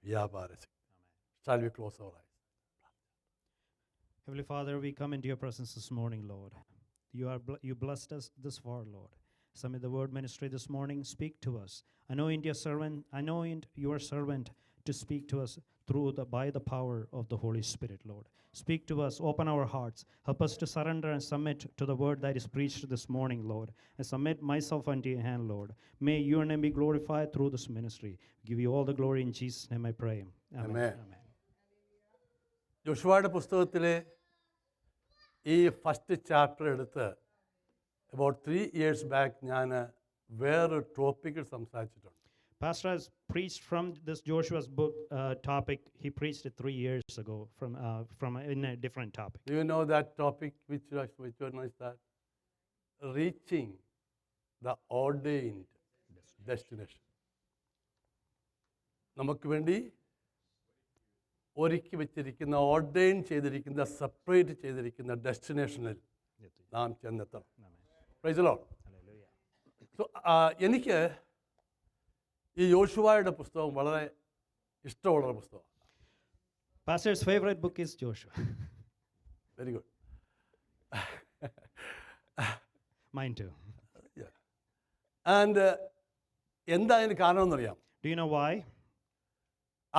വ്യാപാരശക്തി. Shall we close our eyes? Heavenly Father, we come into your presence this morning, Lord. You blessed us this far, Lord. Some of the word ministry this morning, speak to us. Anoint your servant to speak to us by the power of the Holy Spirit, Lord. Speak to us, open our hearts, help us to surrender and submit to the word that is preached this morning, Lord. I submit myself unto your hand, Lord. May your name be glorified through this ministry. Give you all the glory in Jesus' name I pray. Amen. Amen. ജോഷുവയുടെ പുസ്തകത്തിലെ ഈ first chapter എടുത്ത് about 3 years back ഞാൻ വേറൊരു ടോപ്പിക്കിൽ സംസാരിച്ചിട്ടുണ്ട്. Pastor has preached from this Joshua's book topic. He preached it 3 years ago from in a different topic. Do you know that topic? Which one is that? Reaching the ordained destination. നമുക്ക് വേണ്ടി ഒരുക്കി വെച്ചിരിക്കുന്ന, ordain ചെയ്തിരിക്കുന്ന, separate ചെയ്തിരിക്കുന്ന ഡെസ്റ്റിനേഷനിൽ നാം ചെന്നെത്തണം. Praise the Lord. So എനിക്ക് ഈ യോശുവയുടെ പുസ്തകം വളരെ ഇഷ്ടമുള്ള പുസ്തകമാണ്. Pastor's favorite book is Joshua. Very good. Mine too. And എന്താ അതിന് കാരണമെന്നറിയാം? Do you know why?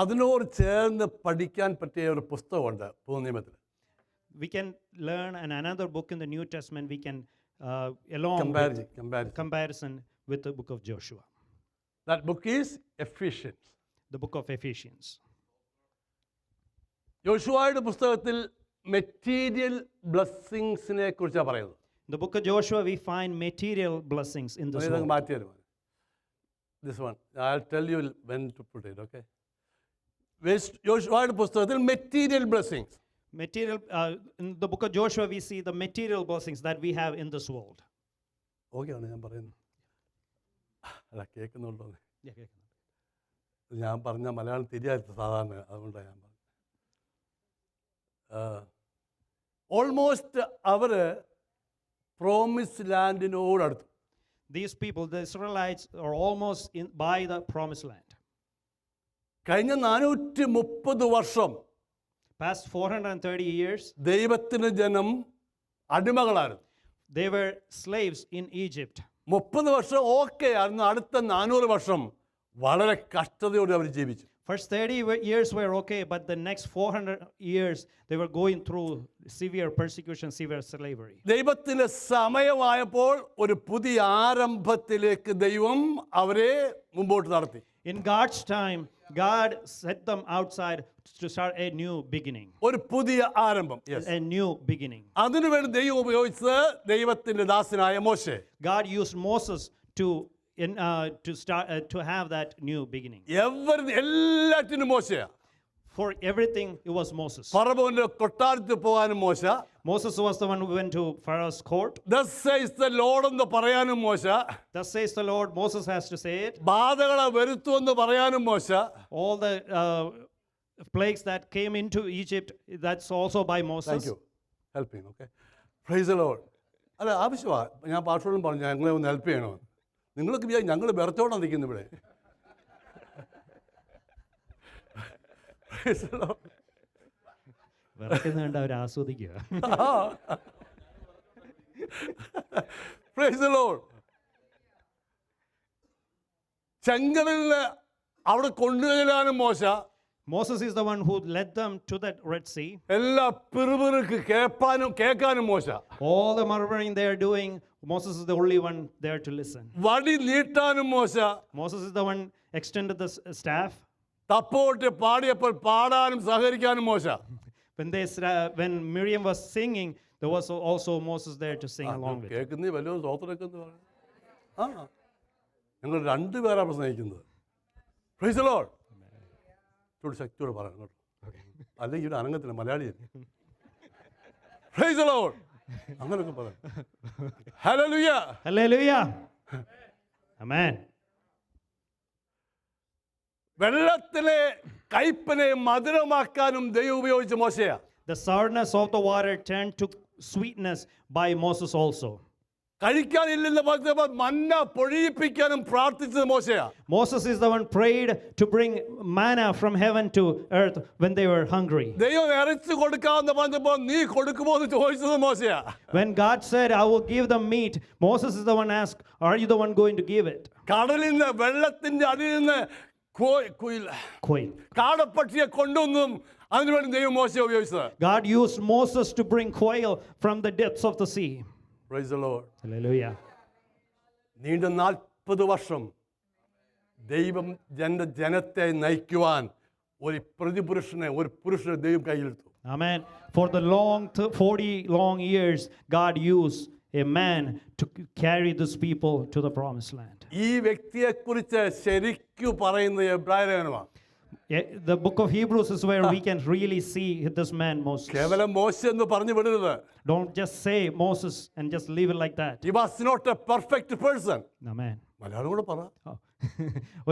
അതിനോട് ചേർന്ന് പഠിക്കാൻ പറ്റിയ ഒരു പുസ്തകമുണ്ട് പുതിയ നിയമത്തിൽ. We can learn another book in the New Testament. We can along comparison with the book of Joshua. That book is Ephesians. The book of Ephesians. യോശുവയുടെ പുസ്തകത്തിൽ മെറ്റീരിയൽ ബ്ലെസ്സിങ്സിനെ കുറിച്ചാണ് പറയുന്നത്. In the book of Joshua, we find material blessings in this world. This one, I'll tell you when to put it, okay? യോശുവയുടെ പുസ്തകത്തിൽ material blessings. In the book of Joshua, we see the material blessings that we have in this world. Okay ആണ് ഞാൻ പറയുന്നത്. അല്ല, കേൾക്കുന്നുണ്ടോ? ഞാൻ പറഞ്ഞ മലയാളം തിരിയായിരുന്നു സാധാരണ, അതുകൊണ്ടാണ് ഞാൻ പറഞ്ഞത്. ഓൾമോസ്റ്റ് അവർ പ്രോമിസ് ലാൻഡിനോടടുത്തു. These people, the Israelites, are almost by the promised land. കഴിഞ്ഞ 430 വർഷം, past 430 years, ദൈവത്തിന് ജനം അടിമകളായിരുന്നു. They were slaves in Egypt. 30 വർഷം ഓക്കെ ആയിരുന്നു. അടുത്ത 400 വർഷം വളരെ കഷ്ടതയോടെ അവർ ജീവിച്ചു. First 30 years were okay, but the next 400 years they were going through severe persecution, severe slavery. ദൈവത്തിന്റെ സമയമായപ്പോൾ ഒരു പുതിയ ആരംഭത്തിലേക്ക് ദൈവം അവരെ മുമ്പോട്ട് നടത്തി. In God's time, God set them outside to start a new beginning. ഒരു പുതിയ ആരംഭം. A new beginning. അതിനുവേണ്ടി ദൈവം ഉപയോഗിച്ചത് ദൈവത്തിന്റെ ദാസനായ മോശെ. God used Moses to start to have that new beginning. എല്ലാറ്റിനും മോശയാ. For everything, it was Moses. ഫറവോന്റെ കൊട്ടാരത്തിൽ പോകാനും മോശ. Moses was the one who went to Pharaoh's court. Thus says the Lord എന്ന് പറയാനും മോശ. Thus says the Lord. Moses has to say it. ബാധകളെ വരുത്തുമെന്ന് പറയാനും മോശ. All the plagues that came into Egypt, that's also by Moses. Thank you. Helping, okay? Praise the Lord. അല്ല, ആവശ്യമാണ്. ഞാൻ പാസ്റ്ററോടും പറഞ്ഞു ഞങ്ങളെ ഒന്ന് ഹെൽപ്പ് ചെയ്യണമെന്ന്. നിങ്ങൾക്ക് ഞങ്ങൾ ബെർത്തോടാണ് നിൽക്കുന്നത് ഇവിടെ. അവർ ആസ്വദിക്കുക. Praise the Lord. ചെങ്കടലിൽ അവിടെ കൊണ്ടുചെല്ലാനും മോശ. Moses is the one who led them to that Red Sea. എല്ലാ പിറുപിറുക്ക് കേൾക്കാനും മോശ. All the murmuring they are doing, Moses is the only one there to listen. വടി നീട്ടാനും മോശ. Moses is the one extended the staff. തപ്പോട്ട് പാടിയപ്പോൾ പാടാനും സഹകരിക്കാനും മോശ. When Miriam was singing, there was also Moses there to sing along with. കേൾക്കുന്നേ വലിയ സ്തോത്രമൊക്കെ എന്ന് പറഞ്ഞു. ഞങ്ങൾ രണ്ടുപേരാണ് സ്നേഹിക്കുന്നത്. Praise the Lord. ശക്തിയോട് പറയാം കേട്ടോ, അല്ലെങ്കിൽ ഇവിടെ അനങ്ങത്തില്ല മലയാളിയല്ലേ. Praise the Lord. അങ്ങനെയൊക്കെ പറയാം. Hallelujah. Hallelujah. Amen. വെള്ളത്തിലെ കയ്പിനെ മധുരമാക്കാനും ദൈവം ഉപയോഗിച്ച മോശയാ. The sourness of the water turned to sweetness by Moses also. കഴിക്കാനില്ലെന്ന് പറഞ്ഞപ്പോൾ മന്ന പൊഴിയിപ്പിക്കാനും പ്രാർത്ഥിച്ചത് മോശയാ. Moses is the one prayed to bring manna from heaven to earth when they were hungry. ദൈവം ഇറച്ചി കൊടുക്കാമെന്ന് പറഞ്ഞപ്പോൾ നീ കൊടുക്കുമോ എന്ന് ചോദിച്ചത് മോശയാ. When God said, I will give them meat, Moses is the one asked, are you the one going to give it? കടലിൽ നിന്ന് വെള്ളത്തിന്റെ അടിയിൽ നിന്ന് കാടപ്പക്ഷിയെ കൊണ്ടൊന്നും അതിനുവേണ്ടി ദൈവം മോശയെ ഉപയോഗിച്ചത്. God used Moses to bring quail from the depths of the sea. Praise the Lord. Hallelujah. നീണ്ട 40 വർഷം ദൈവം ജനത്തെ നയിക്കുവാൻ ഒരു പ്രതിപുരുഷനെ ഒരു ദൈവം കയ്യിലെടുത്തു. Amen. For the 40 long years, God used a man to carry these people to the promised land. ഈ വ്യക്തിയെക്കുറിച്ച് ശരിക്കും പറയുന്നത് എബ്രായ ലേഖനമാണ്. The book of Hebrews is where we can really see this man Moses. കേവലം മോശ എന്ന് പറഞ്ഞു വിടരുത്. Don't just say Moses and just leave it like that. He was not a perfect person. Amen. Malayalam കൂടെ പറ.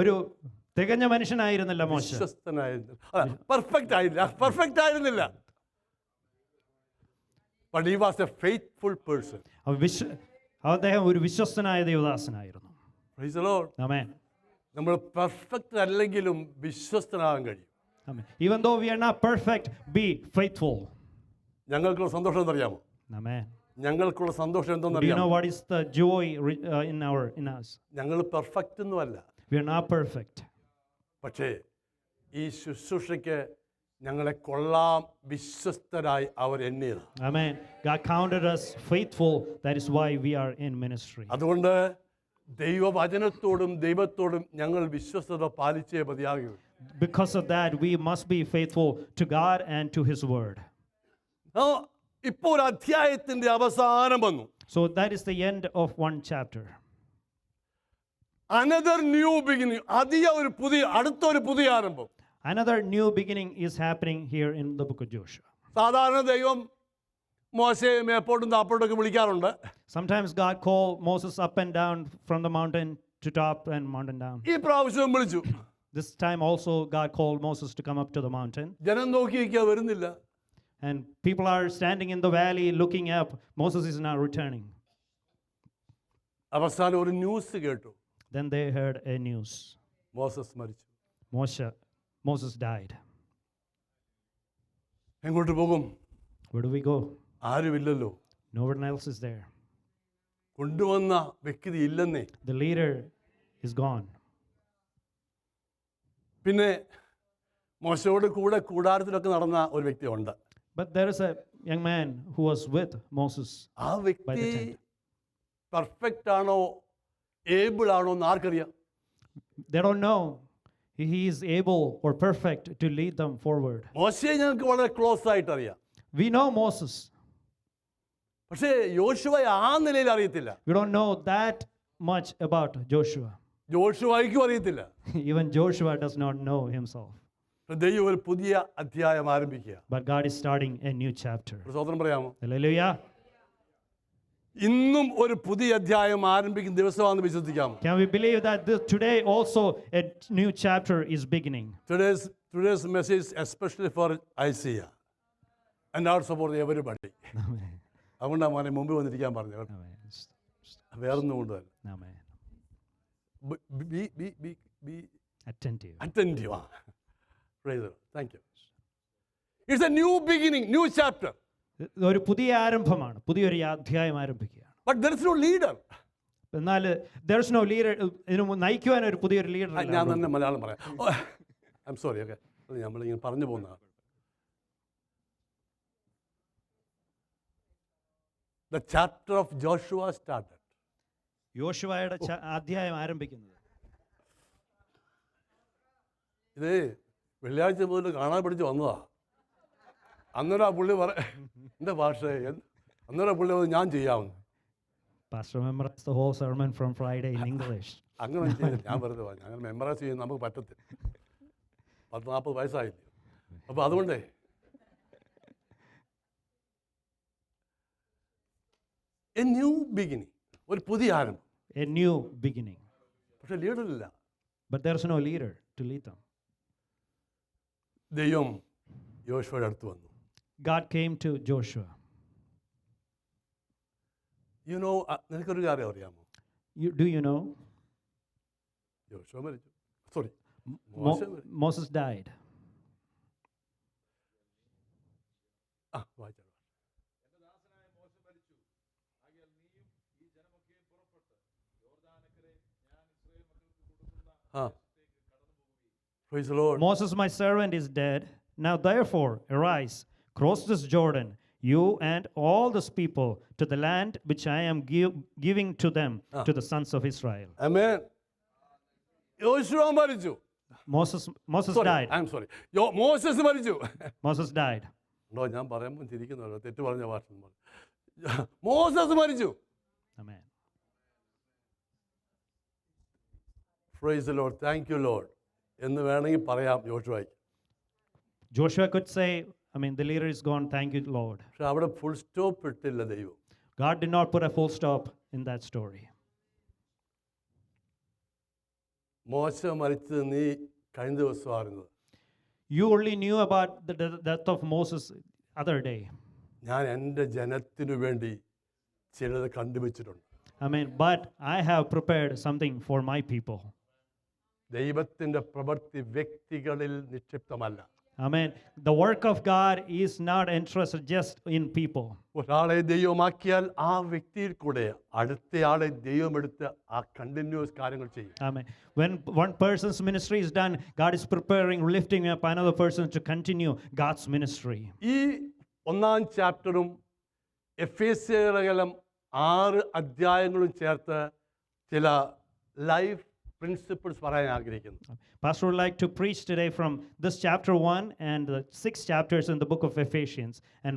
ഒരു തികഞ്ഞ മനുഷ്യനായിരുന്നില്ല മോശ. വിശ്വസ്തനായിരുന്നു. പെർഫെക്റ്റ് ആയിരുന്നില്ല. But he was a faithful person. അദ്ദേഹം ഒരു വിശ്വസ്തനായ ദേവദാസനായിരുന്നു. Praise the Lord. Amen. നമ്മൾ പെർഫെക്റ്റ് അല്ലെങ്കിലും വിശ്വസ്തനാകാൻ കഴിയും. Amen. Even though we are not perfect, be faithful. ഞങ്ങൾക്കുള്ള സന്തോഷം എന്തറിയാമോ? Amen. ഞങ്ങൾക്കുള്ള സന്തോഷം Do you know എന്തെന്നറിയാമോ? what is the joy in us? ഞങ്ങൾ പെർഫെക്റ്റ് ഒന്നുമല്ല. We are not perfect. പക്ഷേ ഈ ശുശ്രൂഷയ്ക്ക് ഞങ്ങളെ കൊള്ളാം വിശ്വസ്തരായി അവർ എണ്ണിയത്. Amen. God counted us faithful. That is why we are in ministry. അതുകൊണ്ട് ദൈവവചനത്തോടും ദൈവത്തോടും ഞങ്ങൾ വിശ്വസ്തത പാലിച്ചേ മതിയാകൂ. Because of that, we must be faithful to God and to His word. ഇപ്പോൾ ഒരു അധ്യായത്തിന്റെ അവസാനം വന്നു. So that is the end of one chapter. Another new beginning. അടുത്തൊരു പുതിയ ആരംഭം. Another new beginning is happening here in the book of Joshua. സാധാരണ ദൈവം മോശയെ മേപ്പോട്ടും താപ്പോട്ടൊക്കെ വിളിക്കാറുണ്ട്. Sometimes God called Moses up and down from the mountain to top and mountain down. ഈ പ്രാവശ്യം വിളിച്ചു. This time also God called Moses to come up to the mountain. ജനം നോക്കിയിരിക്കുക വരുന്നില്ല. And people are standing in the valley looking up. Moses is not returning. അവസാനം ഒരു news കേട്ടു. Then they heard a news. Moses മരിച്ചു. Moses died. എങ്ങോട്ട് പോകും? Where do we go? ആരുമില്ലല്ലോ. No one else is there. കൊണ്ടുവന്ന വ്യക്തി ഇല്ലെന്നേ. The leader is gone. പിന്നെ മോശയോട് കൂടെ കൂടാരത്തിലൊക്കെ നടന്ന ഒരു വ്യക്തി ഉണ്ട്. But there is a young man who was with Moses. ആ വ്യക്തി പെർഫെക്റ്റ് ആണോ ഏബിൾ ആണോ എന്ന് ആർക്കറിയാം? They don't know he is able or perfect to lead them forward. മോശയെ ഞങ്ങൾക്ക് വളരെ ക്ലോസ് ആയിട്ട് അറിയാം. We know Moses. പക്ഷേ യോശുവയെ ആ നിലയിൽ അറിയത്തില്ല. We don't know that much about Joshua. യോശുവയ്ക്കും അറിയത്തില്ല. Even Joshua does not know himself. ദൈവം ഒരു പുതിയ അധ്യായം ആരംഭിക്കുക. But God is starting a new chapter. സ്തോത്രം പറയാമോ? Hallelujah. ഇന്നും ഒരു പുതിയ അധ്യായം ആരംഭിക്കുന്ന ദിവസമാണെന്ന് വിശ്വസിക്കാമോ? Can we believe that today also a new chapter is beginning? Today's message especially for Isaiah and also for everybody. അതുകൊണ്ടാണ് മോനെ മുമ്പിൽ വന്നിരിക്കാൻ പറഞ്ഞത്. വേറൊന്നും കൊണ്ടുവല്ല. Be attentive. Praise the Lord. Thank you. It's a new beginning, new chapter. ഒരു പുതിയ ആരംഭമാണ്, പുതിയൊരു അധ്യായം ആരംഭിക്കുകയാണ്. But there is no leader. എന്നാൽ there is no leader. ഇതിനു നയിക്കുവാൻ ഒരു പുതിയൊരു ലീഡർ. ഞാൻ തന്നെ മലയാളം പറയാം. I'm sorry. Okay. നമ്മളിങ്ങനെ പറഞ്ഞു പോകുന്നതാണ്. The chapter of Joshua started. യോശുവയുടെ അധ്യായം ആരംഭിക്കുന്നത്. ഇത് വെള്ളിയാഴ്ച മുതൽ കാണാൻ പഠിച്ച് വന്നതാ. അന്നേരം ആ പുള്ളി എൻ്റെ ഭാഷ അന്നേരം പുള്ളി ഞാൻ ചെയ്യാവുന്നു. Pastor memorized the whole sermon from Friday in English. അങ്ങനെ ഞാൻ വെറുതെ പറഞ്ഞു. അങ്ങനെ മെമ്മറൈസ് ചെയ്യാൻ നമുക്ക് പറ്റത്തില്ല. 40-40 വയസ്സായില്ലേ. അപ്പോൾ അതുകൊണ്ടേ a new beginning, ഒരു പുതിയ ആരംഭം. A new beginning. പക്ഷെ ലീഡർ ഇല്ല. But there is no leader to lead them. ദൈവം യോശുവയുടെ അടുത്ത് വന്നു. God came to Joshua. You know, നിനക്കൊരു കാര്യം അറിയാമോ? Do you know? യോശുവ മരിച്ചു. Sorry. Moses died. വായിച്ചു. Praise the Lord. Moses, my servant, is dead. Now therefore, arise, cross this Jordan, you and all this people, to the land which I am giving to them, to the sons of Israel. Amen. യോശുവ മരിച്ചു. Moses died. I'm sorry. Moses മരിച്ചു. Moses died. ഞാൻ പറയുമ്പോൾ ചിരിക്കുന്നുണ്ടോ തെറ്റ് പറഞ്ഞ ഭാഷ. Moses മരിച്ചു. Amen. Praise the Lord. Thank you, Lord. എന്ന് വേണമെങ്കിൽ പറയാം യോശുവയ്ക്ക്. Joshua could say, the leader is gone, thank you, Lord. പക്ഷെ അവിടെ ഫുൾ സ്റ്റോപ്പ് ഇട്ടില്ല ദൈവം. God did not put a full stop in that story. മോശ മരിച്ചത് നീ കഴിഞ്ഞ ദിവസം അറിഞ്ഞത്. You only knew about the death of Moses other day. ഞാൻ എൻ്റെ ജനത്തിനു വേണ്ടി ചിലത് കണ്ടുവച്ചിട്ടുണ്ട്. But I have prepared something for my people. ദൈവത്തിൻ്റെ പ്രവൃത്തി വ്യക്തികളിൽ നിക്ഷിപ്തമല്ല. The work of God is not interested just in people. ഒരാളെ ദൈവമാക്കിയാൽ ആ വ്യക്തിയിൽ കൂടെ അടുത്തയാളെ ദൈവമെടുത്ത് ആ കണ്ടിന്യൂസ് കാര്യങ്ങൾ ചെയ്യും. When one person's ministry is done, God is preparing, lifting up another person to continue God's ministry. ഈ ഒന്നാം ചാപ്റ്ററും എഫേസ്യലേഖനം 6 അധ്യായങ്ങളും ചേർത്ത് ചില ലൈഫ് പ്രിൻസിപ്പിൾസ് പറയാൻ ആഗ്രഹിക്കുന്നു. Pastor would like to preach today from this chapter 1 and the 6 chapters in the book of Ephesians and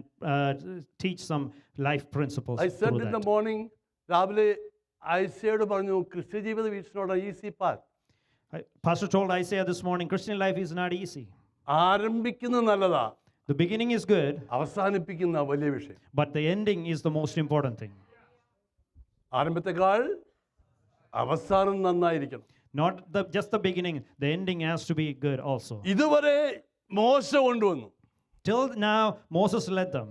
teach some life principles. I said in the morning, രാവിലെ ഐസയോട് പറഞ്ഞു ക്രിസ്ത്യ ജീവിതം is not an easy path. Pastor told Isaiah this morning, Christian life is not easy. ആരംഭിക്കുന്നത് നല്ലതാ. The beginning is good. അവസാനിപ്പിക്കുന്ന വലിയ വിഷയം. But the ending is the most important thing. ആരംഭത്തെക്കാൾ അവസാനം നന്നായിരിക്കണം. Not just the beginning, the ending has to be good also. ഇതുവരെ മോശ കൊണ്ടുവന്നു. Till now, Moses led them.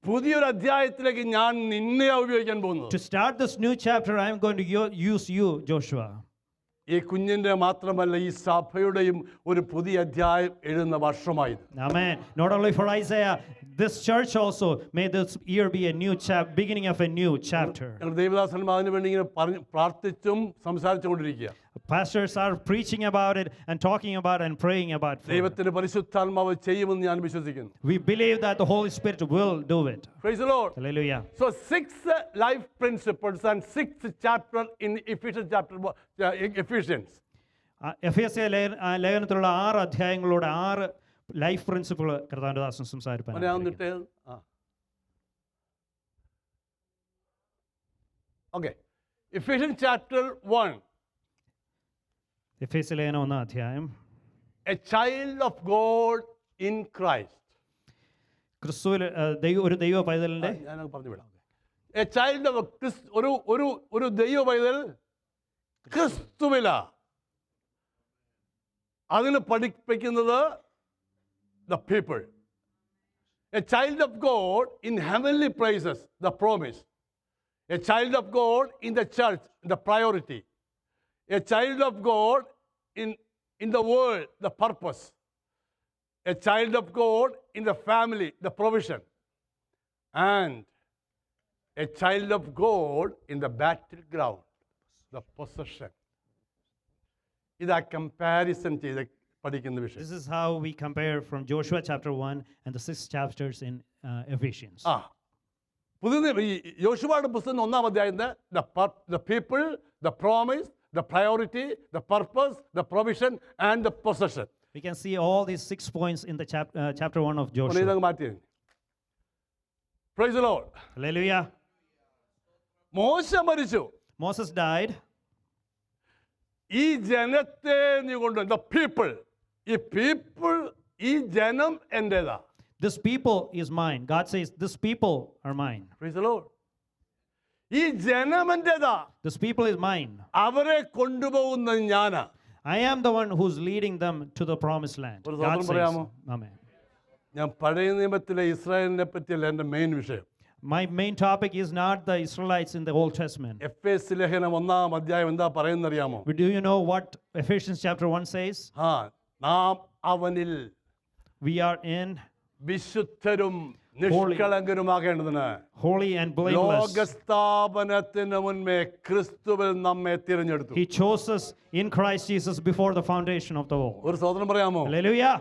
പുതിയൊരു അധ്യായത്തിലേക്ക് ഞാൻ നിന്നെ ഉപയോഗിക്കാൻ പോകുന്നു. To start this new chapter, I am going to use you, Joshua. ഈ കുഞ്ഞിന്റെ മാത്രമല്ല ഈ സഭയുടെയും ഒരു പുതിയ അധ്യായം എഴുതുന്ന വർഷമായത്. Amen. Not only for Isaiah, this church also, may this year be a new beginning of a new chapter. ദേവദാസന്മാർ അതിനു വേണ്ടി ഇങ്ങനെ പ്രാർത്ഥിച്ചും സംസാരിച്ചുകൊണ്ടിരിക്കുക. Pastors are preaching about it and talking about and praying about it. ദൈവത്തിന്റെ പരിശുദ്ധാത്മാവ് ചെയ്യുമെന്ന് ഞാൻ വിശ്വസിക്കുന്നു. We believe that the Holy Spirit will do it. Praise the Lord. Hallelujah. So 6 life principles and 6th chapter in Ephesians chapter Ephesians. എഫേസ്യ ലേഖനത്തിലുള്ള 6 അധ്യായങ്ങളോട് 6 life principle കർത്താവിന്റെ ദാസൻ സംസാരിപ്പാൻ. Okay. Ephesians chapter 1. എഫേസ്യ ലേഖനം 1 അധ്യായം. A child of God in Christ. ക്രിസ്തുവിൽ ഒരു ദൈവ പൈതലിന്റെ ഞാൻ പറഞ്ഞു വിടാം. A child of ഒരു ദൈവ പൈതൽ ക്രിസ്തുവിലാ. അതിന് പഠിപ്പിക്കുന്നത് the people. A child of God in heavenly places, the promise. A child of God in the church, the priority. A child of God in the world, the purpose. A child of God in the family, the provision. And a child of God in the battleground, the possession. ഇതാ comparison ചെയ്ത് പഠിക്കുന്ന വിഷയം. This is how we compare from Joshua chapter 1 and the 6 chapters in Ephesians. പുതിയ യോശുവയുടെ പുസ്തകം 1-ാം അധ്യായത്തിൽ the people, the promise, the priority, the purpose, the provision and the possession. We can see all these 6 points in the chapter 1 of Joshua. Praise the Lord. Hallelujah. മോശ മരിച്ചു. Moses died. ഈ ജനത്തെ നീ കൊണ്ടു the people. ഈ ജനം എന്റേതാ. This people is mine. God says, this people are mine. Praise the Lord. ഈ ജനം എന്റേതാ. This people is mine. അവരെ കൊണ്ടുപോകുന്നത് ഞാനാ. I am the one who's leading them to the promised land. God says, Amen. ഞാൻ പഴയ നിയമത്തിലെ ഇസ്രായേലിനെ പറ്റിയല്ല എൻ്റെ മെയിൻ വിഷയം. My main topic is not the Israelites in the Old Testament. എഫേസ്യ ലേഖനം 1-ാം അധ്യായം എന്താ പറയുന്നത് അറിയാമോ? Do you know what Ephesians chapter 1 says? നാം അവനിൽ we are in വിശുദ്ധരും നിഷ്കളങ്കരുമാകേണ്ടതിന് holy and blameless. ലോകസ്ഥാപനത്തിന് മുൻപേ ക്രിസ്തുവിൽ നമ്മെ തിരഞ്ഞെടുത്തു. He chose us in Christ Jesus before the foundation of the world. ഒരു സ്തോത്രം പറയാമോ? Hallelujah.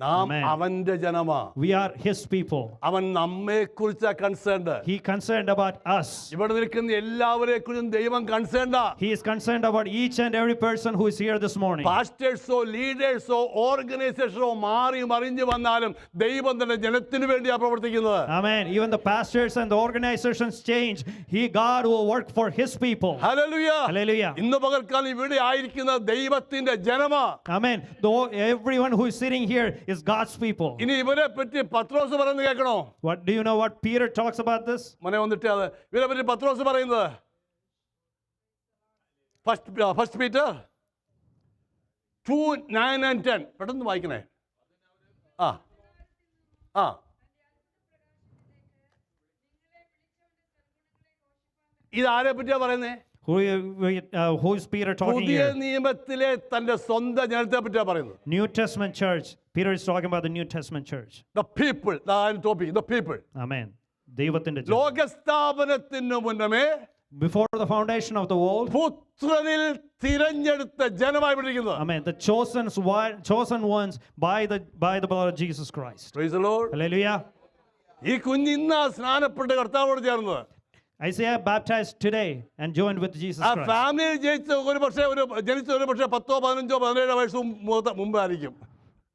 നാം Amen. അവന്റെ ജനമാ. We are His people. അവൻ നമ്മെക്കുറിച്ചാ concerned. He concerned about us. ഇവിടെ നിൽക്കുന്ന എല്ലാവരെ കുറിച്ചും ദൈവം കൺസേൺഡാ. He is concerned about each and every person who is here this morning. പാസ്റ്റേഴ്സോ ലീഡേഴ്സോ ഓർഗനൈസേഷനോ മാറി മറിഞ്ഞു വന്നാലും ദൈവം തന്നെ ജനത്തിന് വേണ്ടിയാ പ്രവർത്തിക്കുന്നത്. Amen. Even the pastors and the organizations change. God will work for His people. Hallelujah. Hallelujah. ഇന്ന് പകൽക്കാലം ഇവിടെ ആയിരിക്കുന്ന ദൈവത്തിന്റെ ജനമാ. Amen. Though everyone who is sitting here is God's people. ഇനി ഇവരെ പറ്റി പത്രോസ് പറയുന്നത് കേൾക്കണോ? What do you know what Peter talks about this? മോനെ വന്നിട്ട് അത് ഇവരെ പറ്റി പത്രോസ് പറയുന്നത് ഫസ്റ്റ് പീറ്റർ 2:9 and 10 പെട്ടെന്ന് വായിക്കണേ. ആ ആ ഇത് ആരെ പറ്റിയാ പറയുന്നേ? Who is Peter talking പുതിയ here? നിയമത്തിലെ തന്റെ സ്വന്തം ജനത്തെ പറ്റിയാ പറയുന്നത്. New Testament church. Peter is talking about the New Testament church. The people, the people. Amen. ദൈവത്തിന്റെ ജനം. ലോകസ്ഥാപനത്തിന് മുന്നമേ Before the foundation of the world, പുത്രനിൽ തിരഞ്ഞെടുത്ത ജനമായി വിളിക്കുന്നത്. Amen. The chosen ones by the blood of Jesus Christ. Praise the Lord. Hallelujah. ഈ കുഞ്ഞ് ഇന്നാ സ്നാനപ്പെട്ട് കർത്താവോട് ചേർന്നത്. Isaiah baptized today and joined with Jesus ആ Christ. ഫാമിലിയിൽ ജനിച്ച ഒരു 10, 15, 17 വയസ്സ് മുമ്പായിരിക്കും.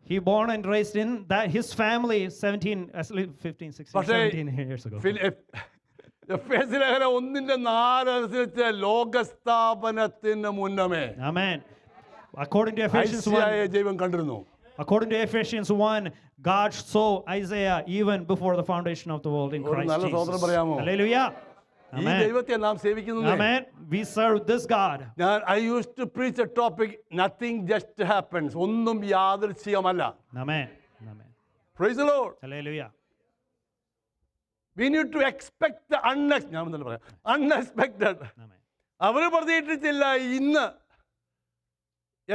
He born and raised in that his family 15, 16, 17 years ago. എഫേസ്യ ലേഖനം 1:4 അനുസരിച്ച് ലോകസ്ഥാപനത്തിന് മുന്നമേ. Amen. According to Ephesians 1, ദൈവം കണ്ടിരുന്നു. According to Ephesians 1, God saw Isaiah even before the foundation of the world in Christ Jesus. Hallelujah. ഈ ദൈവത്തെ നാം സേവിക്കുന്നു. Amen. We serve this God. I used to preach a topic, nothing just happens. ഒന്നും യാദൃച്ഛികമല്ല. Amen. Amen. Praise the Lord. Hallelujah. We need to expect the unexpected. അവർ പ്രതീക്ഷിച്ചില്ല ഇന്ന്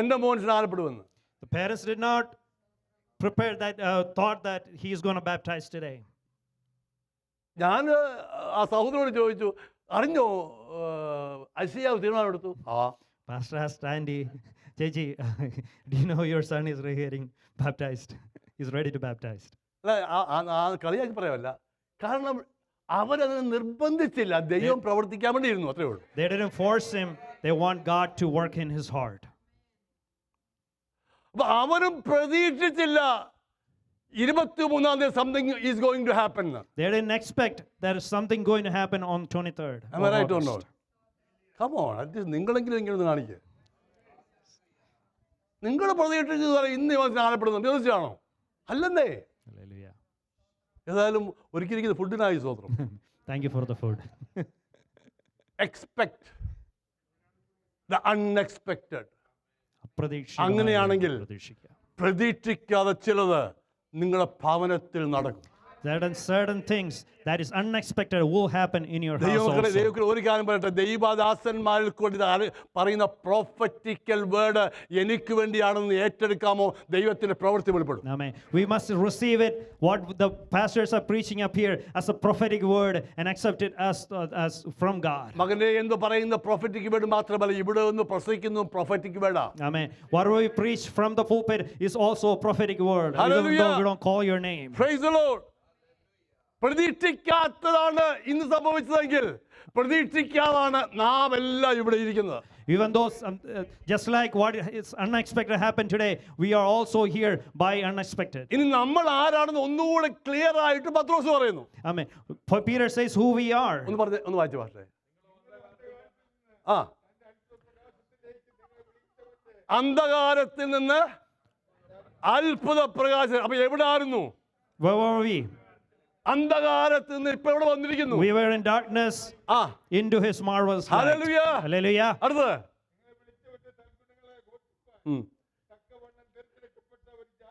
എൻ്റെ മോൻ സ്നാനപ്പെടുമെന്ന്. The parents did not prepare that, thought that he is going to baptize today. ഞാൻ ആ സഹോദരനോട് ചോദിച്ചു, അറിഞ്ഞോ ഐസിയാവ് തീരുമാനമെടുത്തു? Pastor asked Andy, Chechi, do you know your son is getting baptized? He's ready to baptize. അല്ല, കളിയാക്കി പറയാമല്ല, കാരണം അവരതിനെ നിർബന്ധിച്ചില്ല, ദൈവം പ്രവർത്തിക്കാൻ വേണ്ടി ഇരുന്നു, അത്രേ ഉള്ളൂ. They didn't force him, they want God to work in his heart. അപ്പൊ അവരും പ്രതീക്ഷിച്ചില്ല 23-ാം തീയതി something is going to happen. They didn't expect there is something going to happen on 23rd. Am I right or not? Come on, at least നിങ്ങളെങ്കിലും ഇങ്ങനെ ഒന്ന് കാണിക്കുക. നിങ്ങൾ പ്രതീക്ഷിച്ചത് ഇന്ന് ഇവൻ സ്നാനപ്പെടുന്നുണ്ട്, തീർച്ചയാണോ? അല്ലെന്നേ. ഏതായാലും ഒരിക്കലും ഫുഡിനായി സ്വന്തം. Thank you for the food. Expect the unexpected. അങ്ങനെയാണെങ്കിൽ പ്രതീക്ഷിക്കാതെ ചിലത് നിങ്ങളുടെ ഭവനത്തിൽ നടക്കും. Certain things that is unexpected will happen in your house also. ഒരു കാര്യം പറയട്ടെ, ദൈവദാസന്മാരിൽ കൂടി പറയുന്ന പ്രോഫറ്റിക്കൽ വേർഡ് എനിക്ക് വേണ്ടിയാണെന്ന് ഏറ്റെടുക്കാമോ? ദൈവത്തിന്റെ പ്രവൃത്തി വെളിപ്പെടും. Amen. We must receive it, what the pastors are preaching up here, as a prophetic word and accept it as from God. മകനെ എന്ന് പറയുന്ന പ്രോഫറ്റിക് വേർഡ് മാത്രമല്ല, ഇവിടെ ഒന്ന് പ്രസംഗിക്കുന്നു prophetic വേർഡാ. Amen. What we preach from the pulpit is also a prophetic word, even though we don't call your name. Praise the Lord. പ്രതീക്ഷിക്കാത്തതാണ് ഇന്ന് സംഭവിച്ചതെങ്കിൽ പ്രതീക്ഷിക്കാതാണ് നാം എല്ലാം ഇവിടെ ഇരിക്കുന്നത്. Even though just like what is unexpected happened today, we are also here by unexpected. ഇനി നമ്മൾ ആരാണെന്ന് ഒന്നുകൂടെ clear ആയിട്ട് പത്രോസ് പറയുന്നു. Amen. Peter says who we are. ഒന്ന് വായിച്ചു പാസ്റ്റേ. അന്ധകാരത്തിൽ നിന്ന് അത്ഭുത പ്രകാശം. അപ്പൊ എവിടെ ആയിരുന്നു? Where were we? അന്ധകാരത്തിൽ നിന്ന് ഇപ്പൊ എവിടെ വന്നിരിക്കുന്നു? We were in darkness into his marvelous light. Hallelujah. Hallelujah. അടുത്ത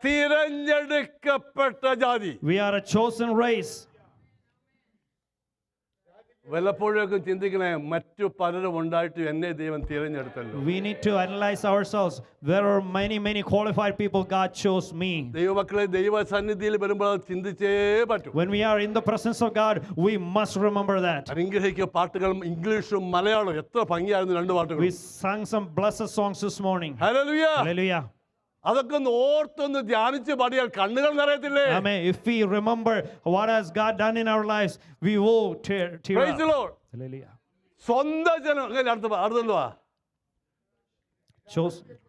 തിരഞ്ഞെടുക്കപ്പെട്ട ജാതി. We are a chosen race. വല്ലപ്പോഴൊക്കെ ചിന്തിക്കണേ, മറ്റു പലരും ഉണ്ടായിട്ട് എന്നെ ദൈവം തിരഞ്ഞെടുത്തല്ലോ. We need to analyze ourselves. There are many qualified people. God chose me. ദൈവമക്കളെ ദൈവ സന്നിധിയിൽ വരുമ്പോൾ ചിന്തിച്ചേ പറ്റൂ. When we are in the presence of God, we must remember that. അനുഗ്രഹിക്കുക പാട്ടുകൾ ഇംഗ്ലീഷും മലയാളവും എത്ര ഭംഗിയായിരുന്നു രണ്ട് പാട്ടുകൾ. We sang some blessed songs this morning. Hallelujah. Hallelujah. അതൊക്കെ ഒന്ന് ഓർത്തൊന്ന് ധ്യാനിച്ച് പാടിയാൽ കണ്ണുകൾ നിറയത്തില്ലേ? Amen. If we remember what has God done in our lives, we will tear Praise the up. Lord. Hallelujah. സ്വന്തം ജനം അങ്ങനെ അടുത്തെന്തുവാ? Chose ഇത്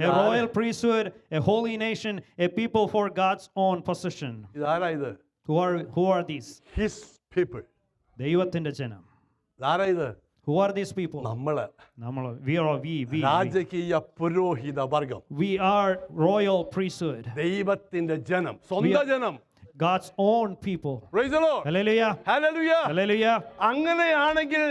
a royal priesthood, a holy nation, a people for God's own possession. ഇതാരാ ഇത്? Who are these? His people. ദൈവത്തിന്റെ ജനം. ഇതാരാ ഇത്? Who are these people? നമ്മള്. We രാജകീയ പുരോഹിത വർഗം. We are royal priesthood. ദൈവത്തിന്റെ ജനം, സ്വന്തം ജനം. God's own people. Praise the Lord. Hallelujah. Hallelujah. Hallelujah. അങ്ങനെയാണെങ്കിൽ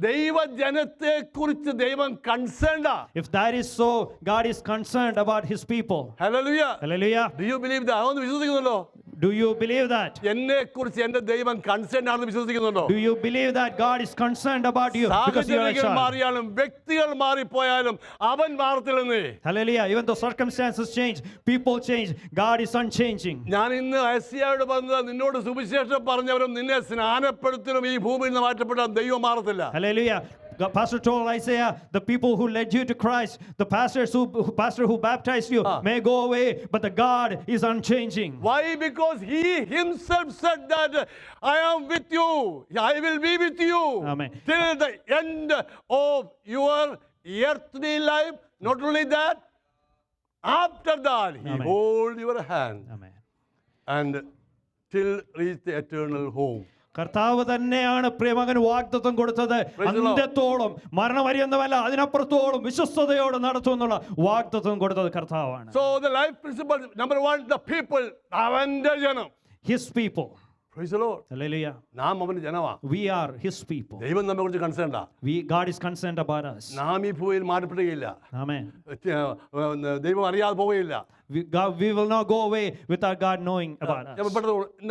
ദൈവജനത്തെ കുറിച്ച് ദൈവം കൺസേൺഡാ. If that is so, God is concerned about his people. Hallelujah. Hallelujah. Do you believe that? അതൊന്ന് വിശ്വസിക്കുന്നുണ്ടോ? Do you believe that? എന്നെ കുറിച്ച് എന്റെ ദൈവം കൺസേൺ ആണെന്ന് വിശ്വസിക്കുന്നുണ്ടോ? Do you believe that God is concerned about you because you are a child? മാറിയാലും വ്യക്തികൾ മാറിപ്പോയാലും അവൻ മാറത്തില്ലെന്നേ. Hallelujah. Even though circumstances change, people change, God is unchanging. ഞാൻ ഇന്ന് ഐസിയായോട് പറഞ്ഞത് നിന്നോട് സുവിശേഷം പറഞ്ഞവരും നിന്നെ സ്നാനപ്പെടുത്തലും ഈ ഭൂമിയിൽ നിന്ന് മാറ്റപ്പെടാൻ ദൈവം മാറത്തില്ല. Hallelujah. Pastor told Isaiah, the people who led you to Christ, the pastor who baptized you may go away, but the God is unchanging. Why? Because he himself said that I am with you. I will be with you. Amen. Till the end of your earthly life. Not only that, after that, he Amen. hold your hand. Amen. And till reach the eternal home. കർത്താവ് തന്നെയാണ് പ്രിയമകൻ വാഗ്ദത്തം കൊടുത്തത്. അന്ത്യത്തോളം മരണപര്യന്തമല്ല അതിനപ്പുറത്തോളം വിശ്വസ്തയോടെ നടത്തുമെന്നുള്ള വാഗ്ദത്തം കൊടുത്തത് കർത്താവാണ്. So the life principle number 1, the people, അവന്റെ ജനം. His people. Praise the Lord. Hallelujah. നാം അവന്റെ ജനമാ. We are his people. ദൈവം നമ്മെ കുറിച്ച് കൺസേൺഡാ. God is concerned about us. നാം ഈ ഭൂമിയിൽ മാറ്റപ്പെടുകയില്ല. Amen. ദൈവം അറിയാതെ പോവുകയില്ല. We will not go away without God knowing about us.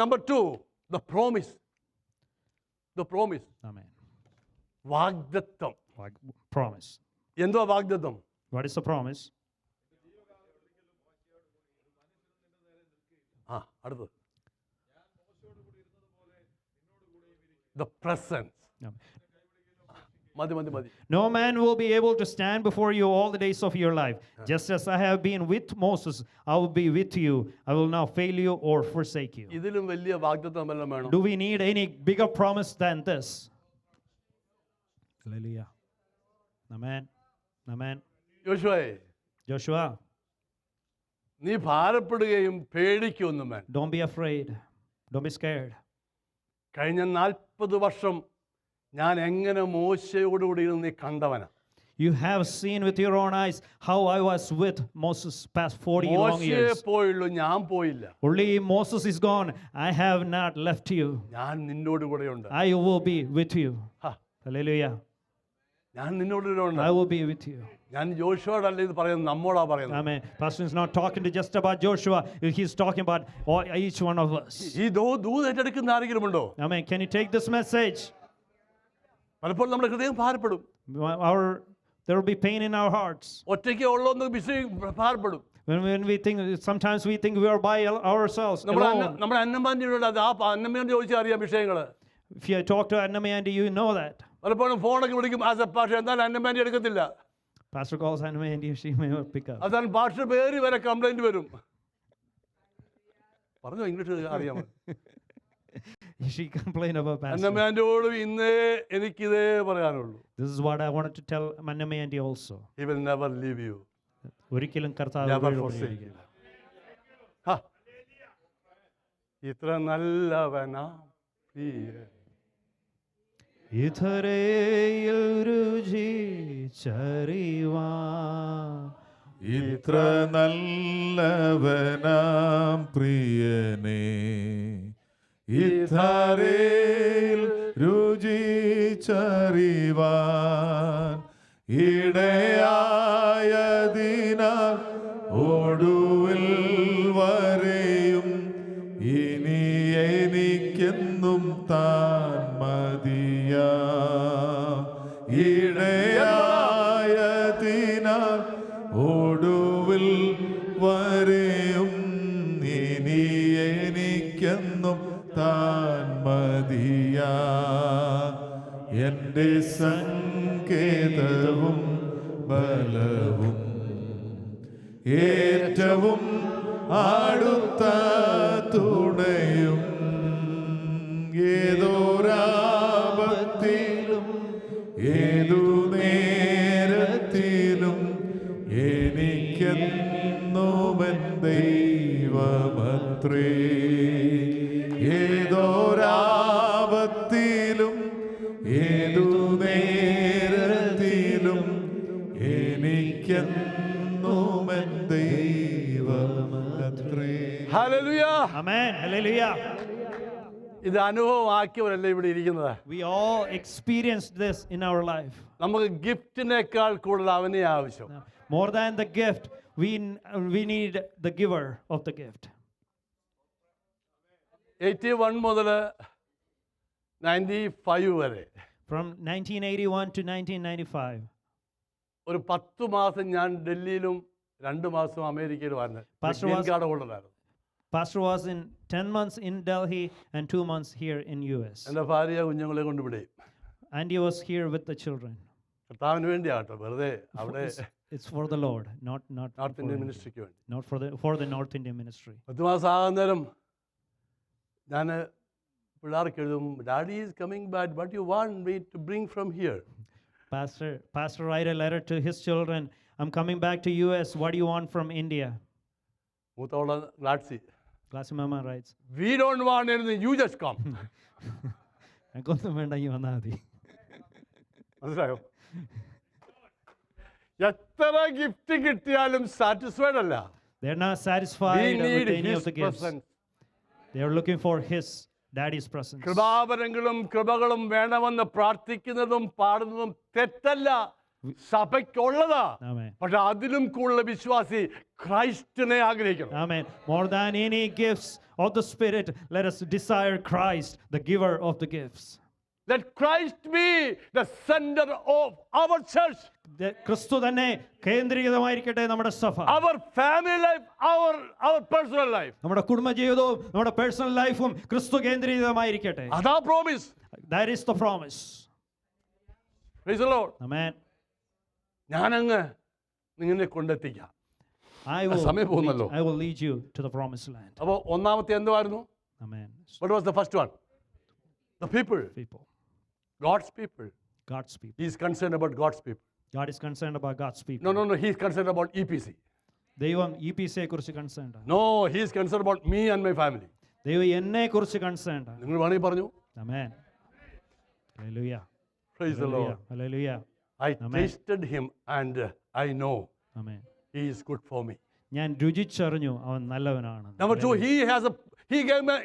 Number 2, the promise. The promise. Amen. വാഗ്ദത്തം. Promise. എന്തുവാ വാഗ്ദത്തം? What is the promise? അടുത്ത്. The presence. മതി. No man will be able to stand before you all the days of your life. Just as I have been with Moses, I will be with you. I will not fail you or forsake you. ഇതിലും വലിയ വാഗ്ദത്തം വല്ലതും വേണം? Do we need any bigger promise than this? Hallelujah. Amen. Amen. Joshua. നീ ഭാരപ്പെടുകയും പേടിക്കൊന്നും വേണ്ട. Don't be afraid. Don't be scared. കഴിഞ്ഞ 40 വർഷം ഞാൻ എങ്ങനെ മോശയോടുകൂടി ഇരുന്ന് നീ കണ്ടവനാ. You have seen with your own eyes how I was with Moses past 40 long years. മോശയെ പോയുള്ളൂ, ഞാൻ പോയില്ല. Only Moses is gone. I have not left you. ഞാൻ നിന്നോട് കൂടെയുണ്ട്. I will be with you. Hallelujah. ഞാൻ നിന്നോട് കൂടെയുണ്ട്. I will be with you. ഞാൻ ജോഷുവോടല്ല ഇത് പറയുന്നത്, നമ്മോടാ പറയുന്നത്. Amen. Pastor is not talking to just about Joshua. He's talking about each one of us. ഈ ദൂത് ഏറ്റെടുക്കുന്ന ആരെങ്കിലും ഉണ്ടോ? Amen. Can you take this message? പലപ്പോഴും നമ്മുടെ ഹൃദയം ഭാരപ്പെടും. There will be pain in our hearts. ഒറ്റയ്ക്ക് ഉള്ളൊന്ന് ഭാരപ്പെടും. When we think, sometimes we think we are by ourselves. നമ്മുടെ അന്നമാൻഡിയോട് അത് ആ അന്നമ്മയോട് ചോദിച്ചാൽ അറിയാം വിഷയങ്ങള്. If you talk to Annamandi, you know that. പലപ്പോഴും ഫോണൊക്കെ വിളിക്കും പക്ഷേ എന്തായാലും അന്നമാൻഡി എടുക്കത്തില്ല. Pastor calls Annamandi, she may not pick up. അതാണ് പാസ്റ്റർ പേര് വരെ കംപ്ലൈന്റ് വരും. പറഞ്ഞോ ഇംഗ്ലീഷ് അറിയാമോ? She complained about Pastor. അന്നമാൻഡിയോട് ഇന്നേ എനിക്കിതേ പറയാനുള്ളൂ. This is what I wanted to tell Annamandi also. He will never leave you. ഒരിക്കലും കർത്താവ് never forsake you. ഇത്ര നല്ലവനാ പ്രിയൻ ഇതരയിൽ രുചിച്ചറിവാൻ ഇത്ര നല്ലവനാം പ്രിയനേ ഇതരയിൽ രുചിച്ചറിവാൻ ഇടയായതിനാൽ ഒടുവിൽ വരെയും ഇനി എനിക്കെന്നും താൻ മതിയാ ഇടയായതിനാൽ ഒടുവിൽ വരെയും ഇനി എനിക്കെന്നും താൻ മതിയാ എൻ്റെ സങ്കേതവും ബലവും ഏറ്റവും അടുത്ത തുണയും ഏതോരാപത്തിലും ഏതു നേരത്തിലും എനിക്കെന്നുമൻ ദൈവമത്രേ. ഏതോരാപത്തിലും ഏതു നേരത്തിലും എനിക്കെന്നുമൻ ദൈവമത്രേ. ഹല്ലേലൂയ. Amen. Hallelujah. ഇത് അനുഭവമാക്കിയവരല്ലേ ഇവിടെ ഇരിക്കുന്നത്. We all experienced this in our life. നമുക്ക് ഗിഫ്റ്റിനേക്കാൾ കൂടുതൽ അവനെ ആവശ്യം. More than the gift, we need the giver of the gift. 81 മുതൽ 95 വരെ From 1981 to 1995. ഒരു 10 മാസം ഞാൻ ഡൽഹിയിലും 2 മാസം അമേരിക്കയിലുമായിരുന്നു. Pastor ഗ്രീൻ was- കാർഡ് ഹോൾഡറായിരുന്നു. Pastor was in 10 months in Delhi and 2 months here in US. എൻ്റെ ഭാര്യ കുഞ്ഞുങ്ങളെ കൊണ്ട് ഇവിടെ. And he was here with the children. കർത്താവിന് വേണ്ടിയാട്ടോ, വെറുതെ അവിടെ It's for the Lord, not north for Indian him. മിനിസ്ട്രിക്ക് വേണ്ടി. Not for the North Indian ministry. 10 മാസം ആകുന്നേരം ഞാൻ പിള്ളേർക്ക് എഴുതും, daddy is coming back, but you want me to bring from here. Pastor write a letter to his children. I'm coming back to US. What do you want from India? മൂത്തോള ഗ്ലാഡ്സി, Classy Mama writes. we don't want anything, you just come. എനിക്കൊന്നും വേണ്ട, ഈ വന്നാൽ മതി. മനസ്സിലായോ? എത്ര gift കിട്ടിയാലും satisfied അല്ല. They're not satisfied We with need any his of the gifts. presence. They are looking for his daddy's presence. കൃപാവരങ്ങളും കൃപകളും വേണമെന്ന് പ്രാർത്ഥിക്കുന്നതും പാടുന്നതും തെറ്റല്ല, സഭയ്ക്കുള്ളതാ. Amen. പക്ഷെ അതിലും കൂടുതൽ വിശ്വാസി ക്രൈസ്റ്റിനെ ആഗ്രഹിക്കണം. Amen. More than any gifts of the Spirit, let us desire Christ, the giver of the gifts. Let Christ be the center of our church. ക്രിസ്തു തന്നെ കേന്ദ്രീകൃതമായിരിക്കട്ടെ നമ്മുടെ സഭ. Our family life, our personal life. നമ്മുടെ കുടുംബജീവിതവും നമ്മുടെ personal ലൈഫും ക്രിസ്തു കേന്ദ്രീകൃതമായിരിക്കട്ടെ. അതാ promise. That is the promise. Praise the Lord. Amen. ഞാനങ്ങ് നിങ്ങളെ കൊണ്ടെത്തിക്കാം. I will lead you to the promised land. അപ്പോൾ ഒന്നാമത്തെ എന്തുവായിരുന്നു? Amen. What was the first one? The people. God's people. God's people. He is concerned about God's people. God is concerned about God's people. No, he is concerned about EPC. ദൈവം EPCയെ കുറിച്ച് concerned ആണ്. No, he is concerned about me and my family. ദൈവം എന്നെ കുറിച്ച് concerned ആണ്. നിങ്ങൾ വേണമെങ്കിൽ പറഞ്ഞു. Amen. Hallelujah. Praise the Lord. Hallelujah. I tasted him and I know. Amen. He is good for me. ഞാൻ രുചിച്ചറിഞ്ഞു അവൻ നല്ലവനാണ്. Number 2, he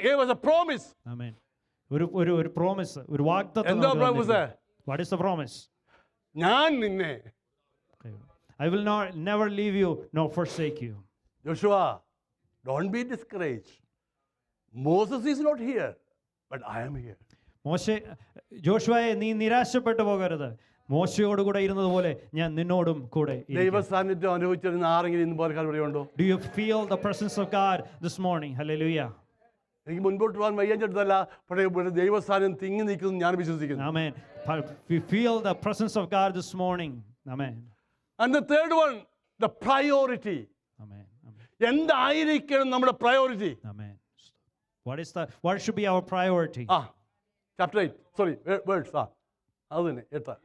gave us a promise. Amen. ഒരു പ്രോമിസ്, ഒരു വാഗ്ദത്തം. എന്താ promise? What is the promise? ഞാൻ നിന്നെ. I will never leave you nor forsake you. Joshua, don't be discouraged. Moses is not here, but I am here. ജോഷുവയെ നീ നിരാശപ്പെട്ടു പോകരുത്. മോശയോട് കൂടെ ഇരുന്നതുപോലെ ഞാൻ നിന്നോടും കൂടെ. ദൈവ സാന്നിധ്യം അനുഭവിച്ചിരുന്ന ആരെങ്കിലും ഇന്ന് പോർക്കാൻ ഇവിടെയുണ്ടോ? Do you feel the presence of God this morning? Hallelujah. എനിക്ക് മുൻപോട്ട് പോകാൻ വയ്യാഞ്ഞിട്ടല്ല, പക്ഷേ ഇവിടെ ദൈവ സാന്നിധ്യം തിങ്ങി നിൽക്കുന്നു ഞാൻ വിശ്വസിക്കുന്നു. Amen. We feel the presence of God this morning. Amen. And the third one, the priority. Amen. എന്തായിരിക്കണം നമ്മുടെ priority? Amen. What should be our priority? Chapter 8. Sorry, words. അത് തന്നെ 8.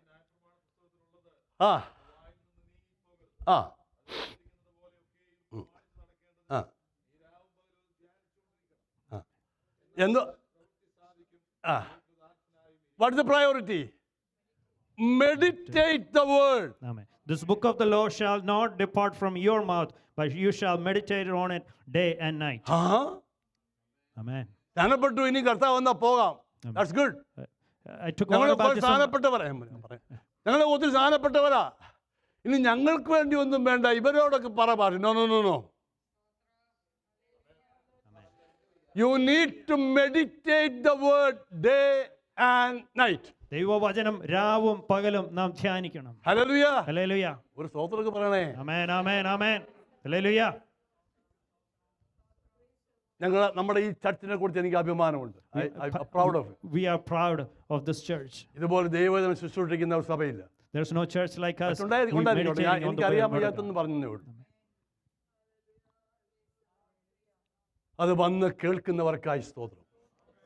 What is the priority? Meditate the word. Amen. This book of the law shall not depart from your mouth, but you shall meditate on it day and night. Amen. ജ്ഞാനപ്പെട്ടു, ഇനി കർത്താവ് വന്നാൽ പോകാം. That's good. ഞങ്ങൾ ഒത്തിരി സ്ഥാനപ്പെട്ടവരാ. ഇനി ഞങ്ങൾക്ക് വേണ്ടി ഒന്നും വേണ്ട, ഇവരോടൊക്കെ പറ. No. You need to meditate the word day and night. ദൈവവചനം രാവും പകലും നാം ധ്യാനിക്കണം. Hallelujah. Hallelujah. ഒരു സ്തോത്രമൊക്കെ പറയണേ. Amen. Hallelujah. നമ്മുടെ ഈ ചർച്ചിനെ കുറിച്ച് എനിക്ക് അഭിമാനമുണ്ട്. We are proud of this church. ഇതുപോലെ ദൈവവചനം ശുശ്രൂഷിക്കുന്ന ഒരു സഭയില്ല. There's no church like us. We ഉണ്ടായിരിക്കും. meditating on the എനിക്കറിയാൻ word of വയ്യാത്തെന്ന് God. പറഞ്ഞേ ഉള്ളൂ. അത് വന്ന് കേൾക്കുന്നവർക്കായി സ്തോത്രം.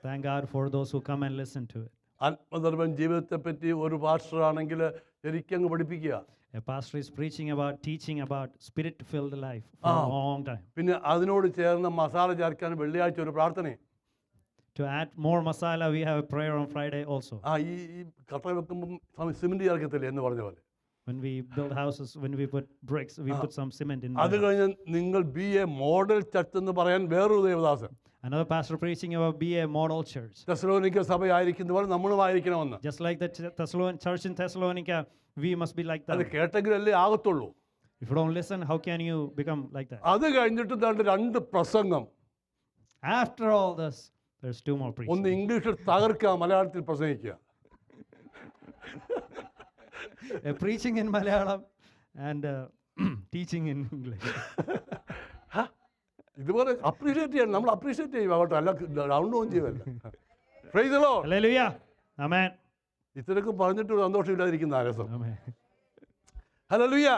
Thank God for those who come and listen to it. ആത്മനിർഭൻ ജീവിതത്തെപ്പറ്റി ഒരു പാസ്റ്റർ ആണെങ്കിൽ ശരിക്കങ്ങ് പഠിപ്പിക്കുക. A pastor is preaching about, teaching about spirit-filled life for a long time. പിന്നെ അതിനോട് ചേർന്ന് മസാല ചേർക്കാൻ വെള്ളിയാഴ്ച ഒരു പ്രാർത്ഥനയും. To add more masala, we have a prayer on Friday also. ഈ കട്ട വെക്കുമ്പം സിമെന്റ് ചേർക്കത്തില്ലേ എന്ന് പറഞ്ഞ പോലെ. When we build houses, when we put bricks, we put some cement in അത് there. കഴിഞ്ഞ് നിങ്ങൾ ബി എ മോഡൽ ചർച്ച് എന്ന് പറയാൻ വേറൊരു Devadasan. Another pastor preaching about be a model church. തെസ്സലോനിക്ക സഭയായിരിക്കുന്ന പോലെ നമ്മളും ആയിരിക്കണമെന്ന്. Just like the church in Thessalonica, we must be like അത് that. കേട്ടെങ്കിലല്ലേ ആകത്തുള്ളൂ. If you don't listen, how can you become like that? അത് കഴിഞ്ഞിട്ട് രണ്ട് പ്രസംഗം. After all this, there's two more preaching. ഒന്ന് ഇംഗ്ലീഷിൽ തകർക്കുക, മലയാളത്തിൽ പ്രസംഗിക്കുക. A preaching in Malayalam and teaching in English. ഇതുപോലെ അപ്രീഷിയേറ്റ് ചെയ്യണം. നമ്മൾ അപ്രീഷിയേറ്റ് ചെയ്യുക കേട്ടോ, അല്ല റൗണ്ട് ഓൺ ചെയ്യുമല്ല. Praise the Lord. Hallelujah. Amen. ഇത്രയൊക്കെ പറഞ്ഞിട്ട് സന്തോഷമില്ലാതിരിക്കുന്ന ആരസം. Amen. ഹല്ലേലൂയ.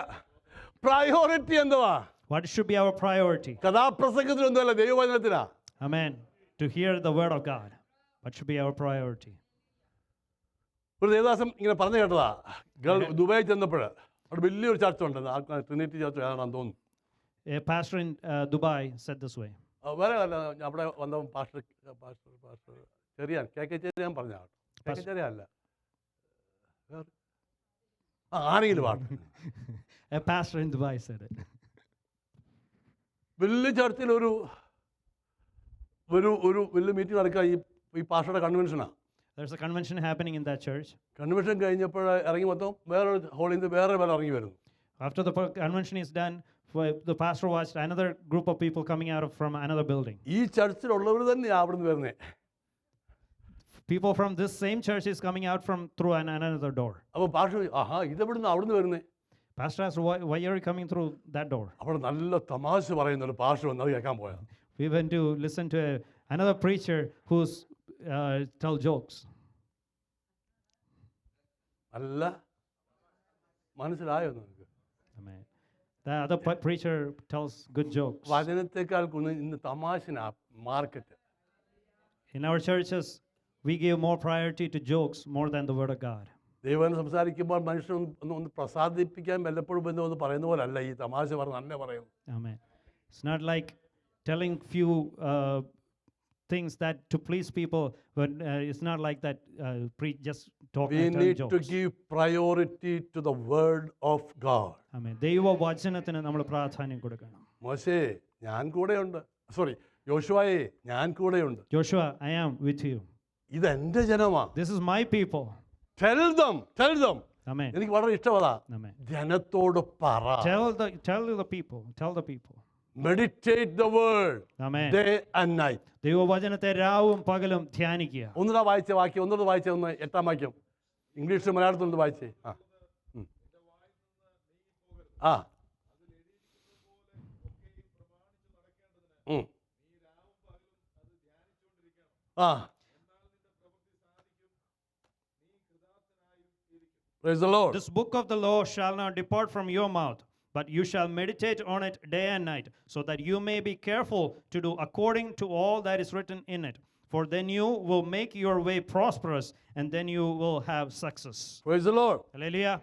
പ്രയോറിറ്റി എന്തുവാ? What should be our priority? കഥാപ്രസംഗത്തിനൊന്നുമല്ല, ദൈവവചനത്തിനാ. Amen. To hear the word of God. What should be our priority? ഒരു ദേവദാസം ഇങ്ങനെ പറഞ്ഞു കേട്ടതാ. ദുബായി ചെന്നപ്പോൾ അവിടെ വലിയൊരു ചർച്ച ഉണ്ട്, ട്രിനിറ്റി ചർച്ച് ആണെന്ന് തോന്നുന്നു. A pastor in Dubai said this way. വേറെ അവിടെ വന്ന പാസ്റ്റർ ചെറിയാൻ ചെറിയാൻ പറഞ്ഞ ചെറിയല്ല ആരെങ്കിലും പാട്ട്. A pastor in Dubai said it. വലിയ ചർച്ചിൽ ഒരു വലിയ മീറ്റിംഗ് നടക്കുക. ഈ പാസ്റ്ററുടെ കൺവെൻഷനാണ്. There's a convention happening in that church. Convention കഴിഞ്ഞപ്പോൾ ഇറങ്ങി മൊത്തം വേറൊരു ഹോളിൽ നിന്ന് വേറെ ഇറങ്ങി വരുന്നു. After the convention is done, the pastor watched another group of people coming out from another building. ഈ ചർച്ചിലുള്ളവർ തന്നെയാണ് അവിടെ നിന്ന് വരുന്നത്. People from this same church is coming out from through another door. അപ്പോൾ പാസ്റ്റർ ഇതെവിടുന്ന് അവിടെ നിന്ന് വരുന്നത്? Pastor asked, why are you coming through that door? അവിടെ നല്ല തമാശ പറയുന്ന ഒരു പാസ്റ്റർ വന്ന് അത് കേൾക്കാൻ പോയാ. We went to listen to another preacher who's tell jokes. അല്ല, മനസ്സിലായോ നിങ്ങൾക്ക്? Amen. The other preacher tells good jokes. വചനത്തെക്കാൾ ഇന്ന് തമാശനാ market. In our churches, we give more priority to jokes more than the word of God. ദൈവം സംസാരിക്കുമ്പോൾ മനുഷ്യൻ ഒന്ന് പ്രസാദിപ്പിക്കാൻ വല്ലപ്പോഴും ഒന്ന് പറയുന്ന പോലെ അല്ല ഈ തമാശ പറഞ്ഞ് തന്നെ പറയുന്നു. Amen. It's not like telling few things that to please people, but it's not like that. Just talk We and tell need jokes. to give priority to the word of God. Amen. ദൈവ വചനത്തിന് നമ്മൾ പ്രാധാന്യം കൊടുക്കണം. മോശേ, ഞാൻ കൂടെയുണ്ട്. Sorry, യോശുവയെ, ഞാൻ കൂടെയുണ്ട്. Joshua, I am with you. ഇത് എൻ്റെ ജനമാ. This is my people. Tell them. Amen. എനിക്ക് വളരെ ഇഷ്ടമതാ. Amen. ജനത്തോട് പറ. Tell the people. Meditate the word. Amen. Day and night. ദൈവവചനത്തെ രാവും പകലും ധ്യാനിക്കുക. ഒന്നുകൂടെ വായിച്ച വാക്യം, ഒന്നുകൂടെ വായിച്ച 8-ാം വാക്യം ഇംഗ്ലീഷിൽ മലയാളത്തിൽ ഒന്ന് വായിച്ചേ. Praise the Lord. This book of the law shall not depart from your mouth, but you shall meditate on it day and night, so that you may be careful to do according to all that is written in it. For then you will make your way prosperous, and then you will have success. Praise the Lord. Hallelujah.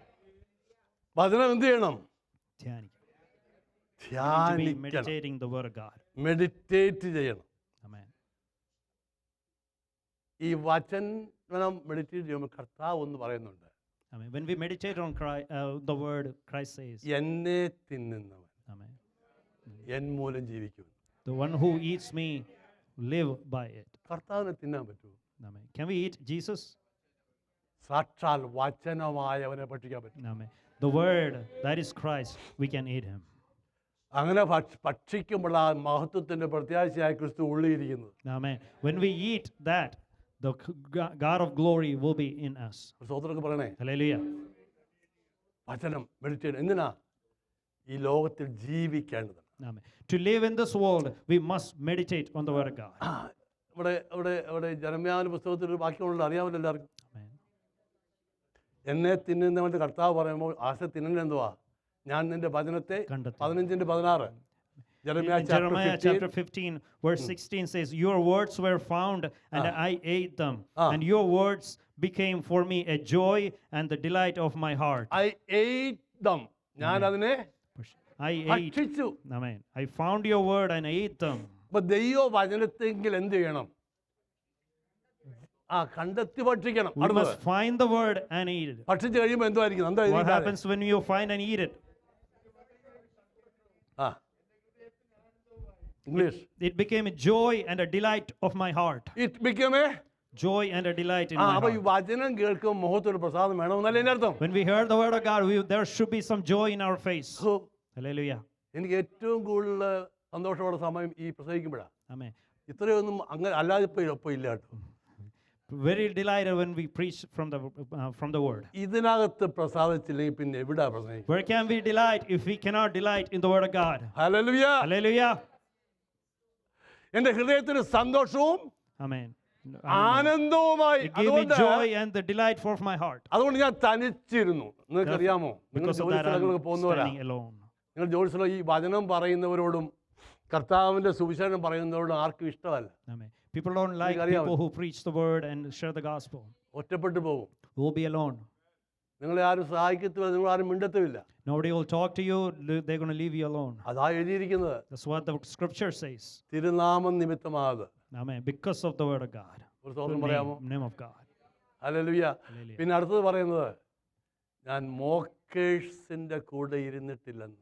വചനം എന്ത് ചെയ്യണം? ധ്യാനിക്കണം. Meditating the word of God. Meditate ചെയ്യണം. Amen. ഈ വചനം meditate ചെയ്യുമ്പോൾ കർത്താവ് ഒന്ന് പറയുന്നുണ്ട്. Amen. When we meditate on Christ, the word, Christ says, എന്നെ തിന്നുന്നവൻ Amen. എൻ മൂലം ജീവിക്കും. The one who eats me live by it. കർത്താവിനെ തിന്നാൻ പറ്റുമോ? Amen. Can we eat Jesus? സാക്ഷാൽ വചനമായവനെ ഭക്ഷിക്കാൻ പറ്റും. Amen. The word, that is Christ, we can eat him. അങ്ങനെ ഭക്ഷിക്കുമ്പോൾ ആ മഹത്വത്തിന്റെ പ്രത്യാശയായ ക്രിസ്തു ഉള്ളിയിരിക്കുന്നത്. Amen. When we eat that, the God of glory will be in us. സഹോദരർക്ക് പറയണേ. Hallelujah. വചനം മെഡിറ്റേറ്റ് എന്തിനാ? ഈ ലോകത്തിൽ ജീവിക്കേണ്ടത്. Amen. To live in this world, we must meditate on the word of God. ഇവിടെ ജെറമ്യാവിന്റെ പുസ്തകത്തിൽ ഒരു വാക്യമുണ്ട്, അറിയാമല്ലോ എല്ലാവർക്കും. എന്നെ തിന്നുന്നവൻ്റെ കർത്താവ് പറയുമ്പോൾ ആശ തിന്നുന്നത് എന്തുവാ? ഞാൻ നിന്റെ വചനത്തെ 15:16 Jeremiah chapter 15 verse 16 says, your words were found and I ate them, and your words became for me a joy and the delight of my heart. I ate them. ഞാൻ അതിനെ ഭക്ഷിച്ചു. Amen. I found your word and I ate them. അപ്പൊ ദൈവ വചനത്തെങ്കിൽ എന്ത് ചെയ്യണം? കണ്ടെത്തി ഭക്ഷിക്കണം. We must find the word and eat it. ഭക്ഷിച്ചു കഴിയുമ്പോൾ എന്തുമായിരിക്കും? What happens when you find and eat it? English. It became a joy and a delight of my heart. It became a joy and a delight in my അപ്പോൾ ഈ heart. വചനം കേൾക്കുമ്പോൾ മുഖത്തൊരു പ്രസാദം വേണമെന്നല്ലേ എൻ്റെ അർത്ഥം? When we hear the word of God, there should be some joy in our face. Hallelujah. എനിക്ക് ഏറ്റവും കൂടുതൽ സന്തോഷമുള്ള സമയം ഈ പ്രസംഗിക്കുമ്പോഴാണ്. Amen. ഇത്രയൊന്നും അങ്ങനെ അല്ലാതെ ഇപ്പോൾ ഇല്ല കേട്ടോ. Very delighted when we preach from the word. ഇതിനകത്ത് പ്രസാദിച്ചില്ലെങ്കിൽ പിന്നെ എവിടാ പ്രസംഗിക്കുക? Where can we delight if we cannot delight in the word of God? Hallelujah. Hallelujah. എൻ്റെ ഹൃദയത്തിന് സന്തോഷവും Amen. ആനന്ദവുമായി. It gave me joy and the delight for my heart. അതുകൊണ്ട് ഞാൻ തനിച്ചിരുന്നു. നിങ്ങൾക്കറിയാമോ, നിങ്ങൾ ജോലി സ്ഥലങ്ങളിലൊക്കെ പോകുന്നവരാ. നിങ്ങൾ ജോലി സ്ഥലം ഈ വചനം പറയുന്നവരോടും കർത്താവിന്റെ സുവിശേഷം പറയുന്നവരോടും ആർക്കും ഇഷ്ടമല്ല. People don't like people who preach the word and share the gospel. ഒറ്റപ്പെട്ടു പോകും. You will be alone. നിങ്ങളെ ആരും സഹായിക്കത്തില്ല, നിങ്ങൾ ആരും മിണ്ടത്തുമില്ല. Nobody will talk to you. They're going to leave you alone. അതാ എഴുതിയിരിക്കുന്നത്. That's what the scripture says. തിരുനാമം നിമിത്തമായത്. Amen. Because of the word of God. ഒരു സ്തോത്രം പറയാമോ? Name of God. ഹല്ലേലൂയ. പിന്നെ അടുത്തത് പറയുന്നത്, ഞാൻ മോക്കേഴ്സിന്റെ കൂടെ ഇരുന്നിട്ടില്ലെന്ന്.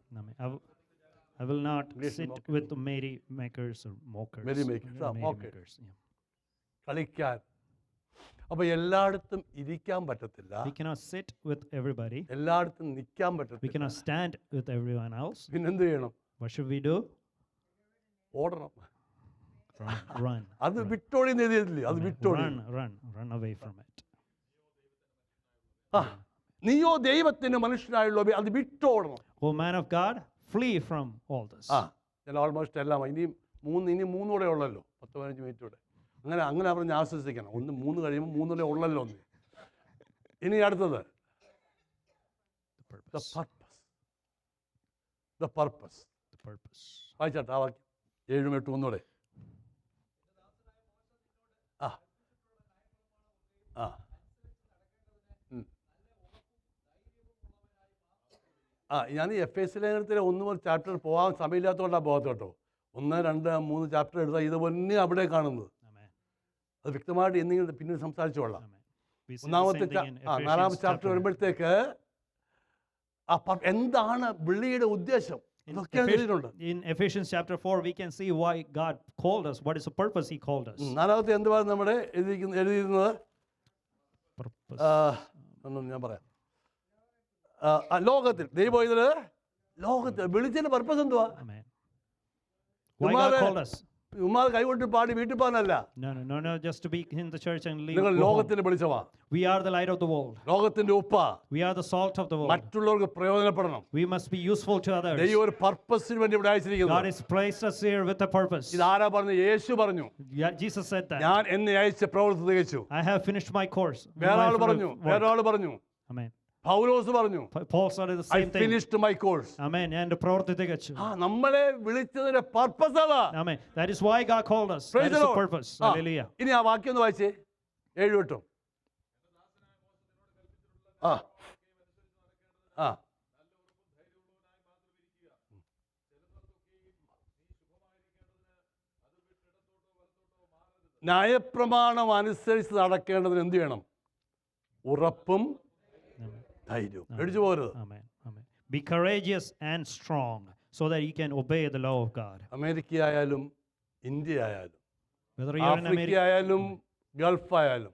I will not sit with the merry makers or mockers. Merry makers. കളിക്കാൻ. അപ്പോൾ എല്ലായിടത്തും ഇരിക്കാൻ പറ്റത്തില്ല. We cannot sit with everybody. എല്ലായിടത്തും നിൽക്കാൻ We പറ്റത്തില്ല. cannot stand with everyone else. പിന്നെന്ത് ചെയ്യണം? What should we do? ഓടണം. Run. അത് വിട്ടോടി എഴുതിയില്ലേ? അത് വിട്ടോടി. Run away from it. നീയോ ദൈവത്തിന്റെ മനുഷ്യനായുള്ള അത് വിട്ടോടണം. Oh man of God, flee from all this. ഞാൻ ഓൾമോസ്റ്റ് എല്ലാം ഇനി മൂന്നൂടെ ഉള്ളല്ലോ, 10-15 മിനിറ്റ് കൂടെ. അങ്ങനെ പറഞ്ഞ് ആശ്വസിക്കണം. 3 കഴിയുമ്പോൾ 3 ഉള്ളല്ലോ. ഇനി അടുത്തത് the purpose. വായിച്ചാട്ടെ ആ വാക്യം 7-8 ഒന്നുകൂടെ. ഞാൻ ഈ FS ലേഖനത്തിലെ 1 ചാപ്റ്റർ പോകാൻ സമയമില്ലാത്തതുകൊണ്ടാണ് പോകാത്ത കേട്ടോ. 1, 2, 3 ചാപ്റ്റർ എടുത്താൽ ഇത് തന്നെ അവിടെ കാണുന്നത്. അത് വ്യക്തമായിട്ട് എന്തെങ്കിലും പിന്നീട് സംസാരിച്ചു കൊള്ളാം. 4ാമത്തെ ചാപ്റ്റർ വരുമ്പോഴത്തേക്ക് എന്താണ് വിളിയുടെ ഉദ്ദേശം ഇതൊക്കെയാണ് എഴുതിയിട്ടുണ്ട്. In Ephesians chapter 4 we can see why God called us, what is the purpose he called us. 4ാമത്തെ എന്തുവാണ് നമ്മുടെ എഴുതിയിരുന്നത്? ഞാൻ പറയാം. ലോകത്തിൽ ദൈവം ഇതില് ലോകത്തിൽ വിളിച്ചതിന്റെ പർപ്പസ് എന്തുവാ? Why God called us? ഉമ്മാതെ കൈകൊട്ടി പാടി വീട്ടിൽ പോകാനല്ല. No, just to be in the church and leave. നിങ്ങൾ ലോകത്തിന് വെളിച്ചമാ. We are the light of the world. ലോകത്തിന്റെ ഉപ്പാ. We are the salt of the world. മറ്റുള്ളവർക്ക് പ്രയോജനപ്പെടണം. We must be useful to others. ദൈവം ഒരു പർപ്പസിന് വേണ്ടി ഇവിടെ അയച്ചിരിക്കുന്നു. God has placed us here with a purpose. ഇത് ആരാ പറഞ്ഞു? യേശു പറഞ്ഞു. Jesus said that. ഞാൻ എന്നെ അയച്ച പ്രവൃത്തി തികച്ചു. I have finished my course. വേറൊരാൾ പറഞ്ഞു. Amen. പൗലോസ് പറഞ്ഞു. Paul said the same thing. I finished my course. Amen. And പ്രവൃത്തി തികച്ചു. നമ്മളെ വിളിച്ചതിന്റെ പർപ്പസ് അതാ. Amen. That is why God called us. That is the purpose. Hallelujah. ഇനി ആ വാക്യം ഒന്ന് വായിച്ചേ. 7-8. ന്യായപ്രമാണം അനുസരിച്ച് നടക്കേണ്ടതിന് എന്ത് ചെയ്യണം? ഉറപ്പും ധൈര്യവും. പേടിച്ചു പോകരുത്. Be courageous and strong so that you can obey the law of God. America ആയാലും ഇന്ത്യ ആയാലും ആഫ്രിക്ക ആയാലും ഗൾഫ് ആയാലും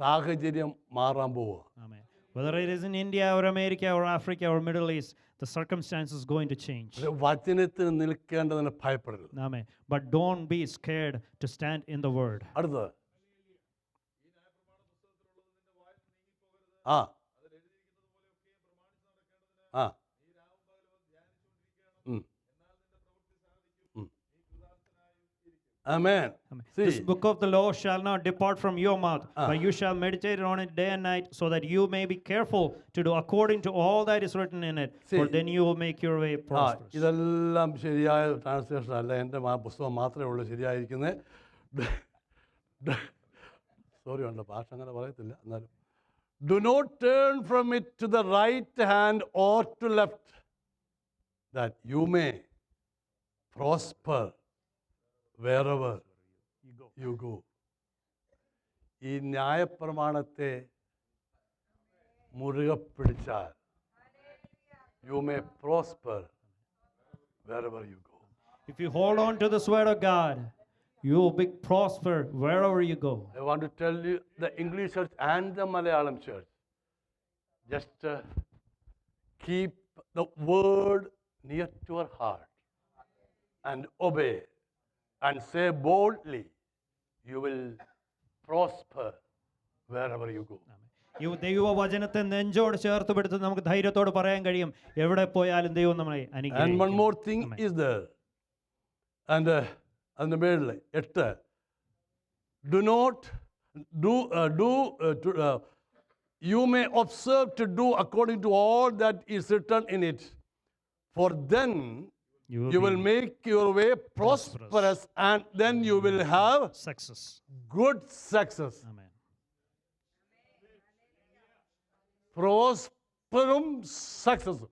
സാഹചര്യം മാറാൻ പോവുക. Whether it is in India or America or Africa or Middle East, the circumstance is going to change. വചനത്തിന് നിൽക്കേണ്ടതിന് ഭയപ്പെടരുത്. Amen. But don't be scared to stand in the word. അടുത്തത് Amen. This See, book of the law shall not depart from your mouth, but you shall meditate on it day and night, so that you may be careful to do according to all that is written in it. For See. then you will make your way prosperous. ഇതെല്ലാം ശരിയായ translation അല്ല, എൻ്റെ പുസ്തകം മാത്രമേ ഉള്ളൂ ശരിയായിരിക്കുന്നത്. Sorry ഉണ്ട്, ഭാഷ അങ്ങനെ പറയത്തില്ല, എന്നാലും do not turn from it to the right hand or to left, that you may prosper wherever you go. ഈ ന്യായപ്രമാണത്തെ മുറുകെ പിടിച്ചാൽ you may prosper wherever you go. If you hold on to this word of God, you will be prosper wherever you go. I want to tell you, the English church and the Malayalam church, just keep the word near to your heart and obey and say boldly, you will prosper wherever you go. ഈ ദൈവവചനത്തെ നെഞ്ചോട് ചേർത്ത് പിടുത്ത് നമുക്ക് ധൈര്യത്തോട് പറയാൻ കഴിയും, എവിടെ പോയാലും ദൈവം നമ്മളെ And അനുഗ്രഹിക്കും. one more thing is there, and അതിൻ്റെ മേളിൽ 8, do not you may observe to do according to all that is written in it, for then you will make your way prosperous, and then you will have success. good success. Amen. പ്രോസ്പറും സക്സസും.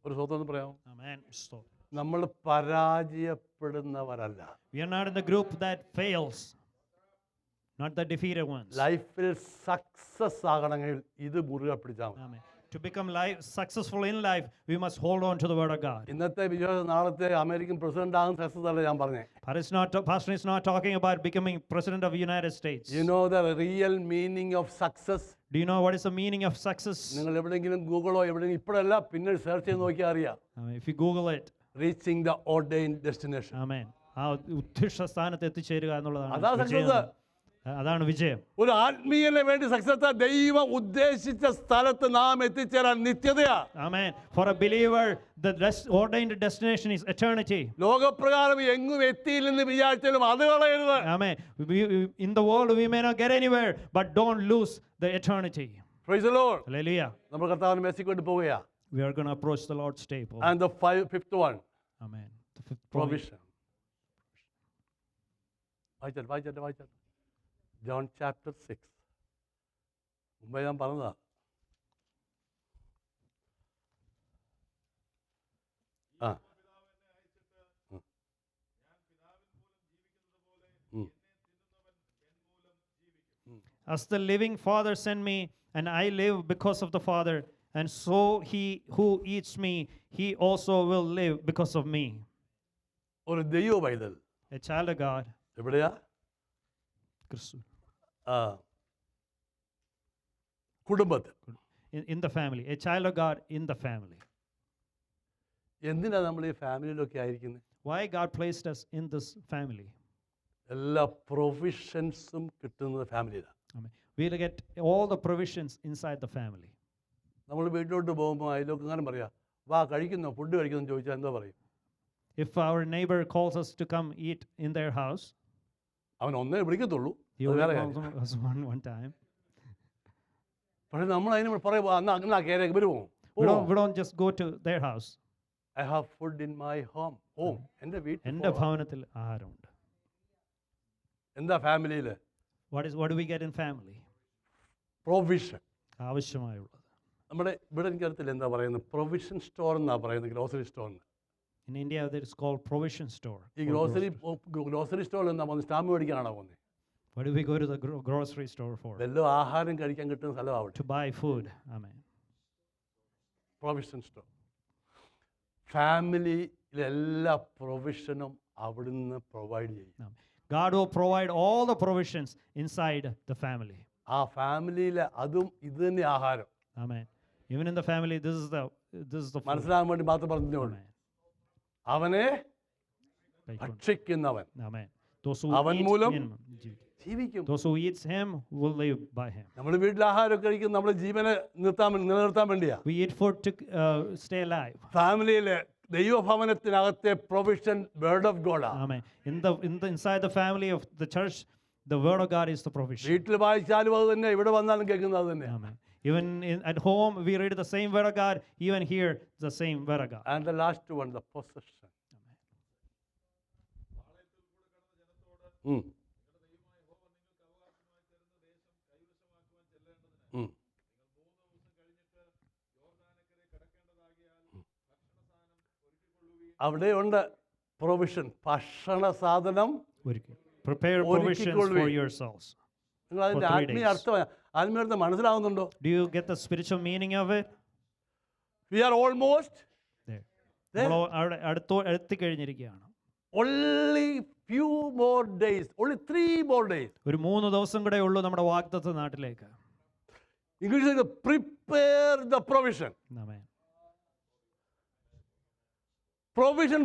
ഒരു സ്വന്തം പറയാമോ? Amen. So, നമ്മൾ പരാജയപ്പെടുന്നവരല്ല. we are not in the group that fails, not the defeated ones. ലൈഫിൽ success ആകണമെങ്കിൽ ഇത് മുറുകെ പിടിച്ചാൽ മതി. Amen. To become successful in life, we must hold on to the word of God. ഇന്നത്തെ വിശ്വാസം നാളത്തെ അമേരിക്കൻ പ്രസിഡന്റ് ആകുന്ന സക്സസ് അല്ല ഞാൻ പറഞ്ഞേ. Pastor is not talking about becoming president of the United States. You know the real meaning of success? Do you know what is the meaning of success? നിങ്ങൾ എവിടെയെങ്കിലും ഗൂഗിളോ എവിടെയെങ്കിലും ഇപ്പോഴല്ല പിന്നീട് സെർച്ച് ചെയ്ത് നോക്കിയാൽ അറിയാം. If you Google it. Reaching the ordained destination. Amen. ആ ഉദ്ദിഷ്ട സ്ഥാനത്ത് എത്തിച്ചേരുക അതാ എന്നുള്ളതാണ് സക്സസ്. വിജയം. അതാണ് വിജയം. ഒരു ആത്മീയന് വേണ്ടി സക്സസ് ദൈവം ഉദ്ദേശിച്ച സ്ഥലത്ത് നാം എത്തിച്ചേരാൻ നിത്യതയാ. Amen. For a believer, the ordained destination is eternity. ലോകപ്രകാരം എങ്ങും എത്തിയില്ലെന്ന് വിചാരിച്ചാലും അത് കളയരുത്. Amen. In the world we may not get anywhere, but don't lose the eternity. Praise the Lord. Hallelujah. നമ്മൾ കർത്താവിനെ മെസ്സിക്കൊണ്ട് പോവുകയാ. We are going to approach the Lord's table. And the fifth one. Amen. The fifth provision. വായിച്ചാൽ John chapter 6. മുമ്പേ ഞാൻ പറഞ്ഞതാ. As the living Father sent me, and I live because of the Father, and so he who eats me, he also will live because of me. ഒരു ദൈവ പൈതൽ. A child of God. എവിടെയാ? കുടുംബത്തിൽ. In the family. A child of God in the family. എന്തിനാ നമ്മൾ ഈ ഫാമിലിയിലൊക്കെ ആയിരിക്കുന്നത്? Why God placed us in this family? എല്ലാ പ്രൊവിഷൻസും കിട്ടുന്നത് ഫാമിലിയിലാണ്. We'll get all the provisions inside the family. നമ്മൾ വീട്ടിലോട്ട് പോകുമ്പോൾ അതിലൊക്കെ പറയാം, വാ കഴിക്കുന്നോ, ഫുഡ് കഴിക്കുന്നോ ചോദിച്ചാൽ എന്താ പറയും? If our neighbor calls us to come eat in their house, അവൻ ഒന്നേ വിളിക്കത്തുള്ളൂ. he only calls us one time. പക്ഷേ നമ്മൾ അതിന് പറയുമ്പോൾ എന്നാ കയറി വരുമോ? We don't just go to their house. I have food in my home. എൻ്റെ വീട്ടിൽ. എൻ്റെ ഭവനത്തിൽ ആഹാരമുണ്ട്. എന്താ ഫാമിലിയിൽ? What do we get in family? Provision. ആവശ്യമായുള്ളത്. നമ്മുടെ ഇവിടെ എനിക്കറിയത്തില്ല എന്താ പറയുന്നത്, പ്രൊവിഷൻ സ്റ്റോർ എന്നാ പറയുന്നത്, ഗ്രോസറി സ്റ്റോറിന്. In India that is called provision store. ഈ ഗ്രോസറി സ്റ്റോറിൽ എന്താ പോകുന്നത്? സ്റ്റാമ്പ് മേടിക്കാനാണോ പോകുന്നത്? Why do we go to the grocery store for? വല്ലതും ആഹാരം കഴിക്കാൻ കിട്ടുന്ന സ്ഥലമാവട്ടെ. To buy food. Amen. Provision store. ഫാമിലിയിലെ എല്ലാ പ്രൊവിഷനും അവിടുന്ന് പ്രൊവൈഡ് ചെയ്യും. God will provide all the provisions inside the family. ആ ഫാമിലിയിലെ അതും ഇത് തന്നെ ആഹാരം. Amen. Even in the family, this is the food. മനസ്സിലാകാൻ വേണ്ടി മാത്രം പറഞ്ഞുകൊണ്ട് അവനെ ഭക്ഷിക്കുന്നവൻ അവൻ മൂലം ജീവിക്കും. Those who eats him will live by him. നമ്മൾ വീട്ടിൽ ആഹാരം കഴിക്കും നമ്മുടെ ജീവനെ നിലനിർത്താൻ വേണ്ടിയാ. We eat food to stay alive. ഫാമിലിയിലെ ദൈവഭവനത്തിനകത്തെ പ്രൊവിഷൻ വേർഡ് ഓഫ് ഗോഡാണ്. Amen. Inside the family of the church, the word of God is the provision. വീട്ടിൽ വായിച്ചാലും അത് തന്നെ, ഇവിടെ വന്നാലും കേൾക്കുന്നത് അത് തന്നെ. Amen. Even at home, we read the same word of God. Even here, the same word of God. And the last one, the possession. Mm. Mm. അവിടെയുണ്ട് പ്രൊവിഷൻ, ഭക്ഷണ സാധനം. Prepare provisions for yourselves. നിങ്ങൾ അതിന്റെ ആത്മീയ അർത്ഥം മനസ്സിലാവുന്നുണ്ടോ? Do you get the spiritual meaning of it? We are almost there. Only few more days, only 3 more days. ഒരു 3 ദിവസം കൂടെ ഉള്ളൂ നമ്മുടെ വാഗ്ദത്ത നാട്ടിലേക്ക്. ഇംഗ്ലീഷിൽ prepare the provision. Amen. Provision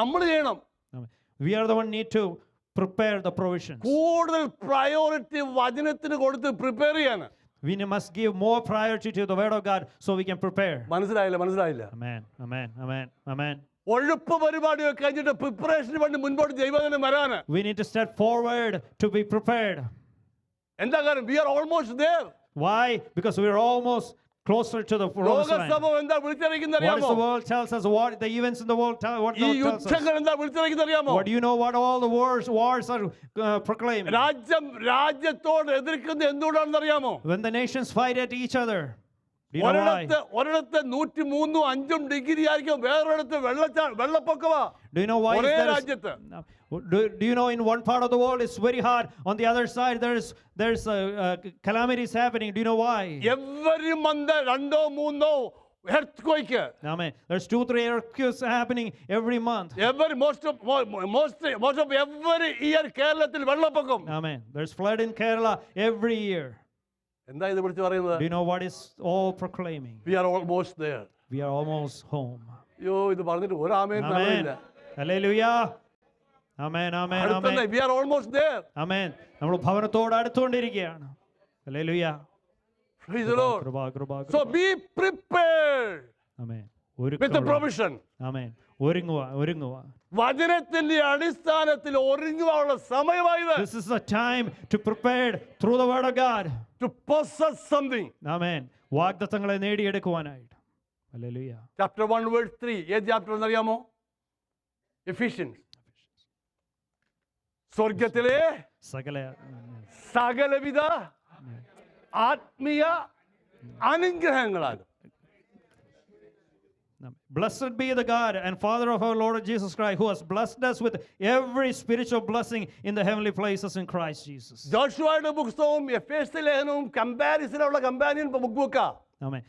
നമ്മൾ ചെയ്യണം. We are the one need to prepare the provisions. കൂടുതൽ പ്രയോറിറ്റി വചനത്തിന് കൊടുത്ത് പ്രിപ്പയർ ചെയ്യാൻ. We must give more priority to the word of God so we can prepare. മനസ്സിലായില്ല. Amen. Amen. Amen. Amen. ഒഴുപ്പ് പരിപാടിയൊക്കെ കഴിഞ്ഞിട്ട് പ്രിപ്പറേഷന് വേണ്ടി മുൻപോട്ട് ദൈവവചനം വരാൻ. We need to step forward to be prepared. എന്താ കാര്യം? We are almost there. Why? Because we are almost closer to the promised land. Lok Sabha എന്താ വിളിച്ചിരിക്കുന്നത് What അറിയാമോ? does the world tells us? What the events in the world tell? What ഈ the tells us? യുദ്ധങ്ങൾ എന്താ വിളിച്ചിരിക്കുന്നത് അറിയാമോ? What do you know? What all the wars are proclaiming? രാജ്യത്തോട് എതിർക്കുന്നത് എന്തുകൊണ്ടാണെന്ന് അറിയാമോ? When the nations fight at each other. Do you know why? ഒരിടത്ത് 103 5 degree ആയിരിക്കും, വേറൊരിടത്ത് വെള്ളപ്പൊക്കമാ. Do you know why? ഒരേ രാജ്യത്ത്. Do you know in one part of the world it's very hot, on the other side there's calamities happening? Do you know why? Every month 2-3 earthquake. Amen. There's 2-3 earthquakes happening every month. Most of every year കേരളത്തിൽ വെള്ളപ്പൊക്കം. Amen. There's flood in Kerala every year. എന്താ ഇത് വിളിച്ചു പറയുന്നത്? Do you know what is all proclaiming? We are almost there. We are almost home. അയ്യോ, ഇത് പറഞ്ഞിട്ട് ഒരു ആമേൻ നടന്നില്ല. Hallelujah. Amen. Amen. Amen. We are almost there. Amen. നമ്മൾ ഭവനത്തോട് അടുത്തുകൊണ്ടിരിക്കുകയാണ്. Hallelujah. Praise the Lord. So be prepared. Amen. With the provision. Amen. ഒരുങ്ങുക. വചനത്തിന്റെ അടിസ്ഥാനത്തിൽ ഒരുങ്ങുവാനുള്ള സമയമായത്. This is the time to prepare through the word of God. To possess something. Amen. വാഗ്ദത്തങ്ങളെ നേടിയെടുക്കുവാനായിട്ട്. Hallelujah. Chapter 1 verse 3. ഏത് chapter എന്നറിയാമോ? Ephesians. സ്വർഗ്ഗത്തിലെ സകലവിധ ആത്മീയ അനുഗ്രഹങ്ങളാൽ. Blessed be the God and Father of our Lord Jesus Christ, who has blessed us with every spiritual blessing in the heavenly places in Christ Jesus. ജോഷുവയുടെ പുസ്തകവും എഫേസ്യ ലേഖനവും കമ്പാരിസനുള്ള companion ബുക്കാ. Amen.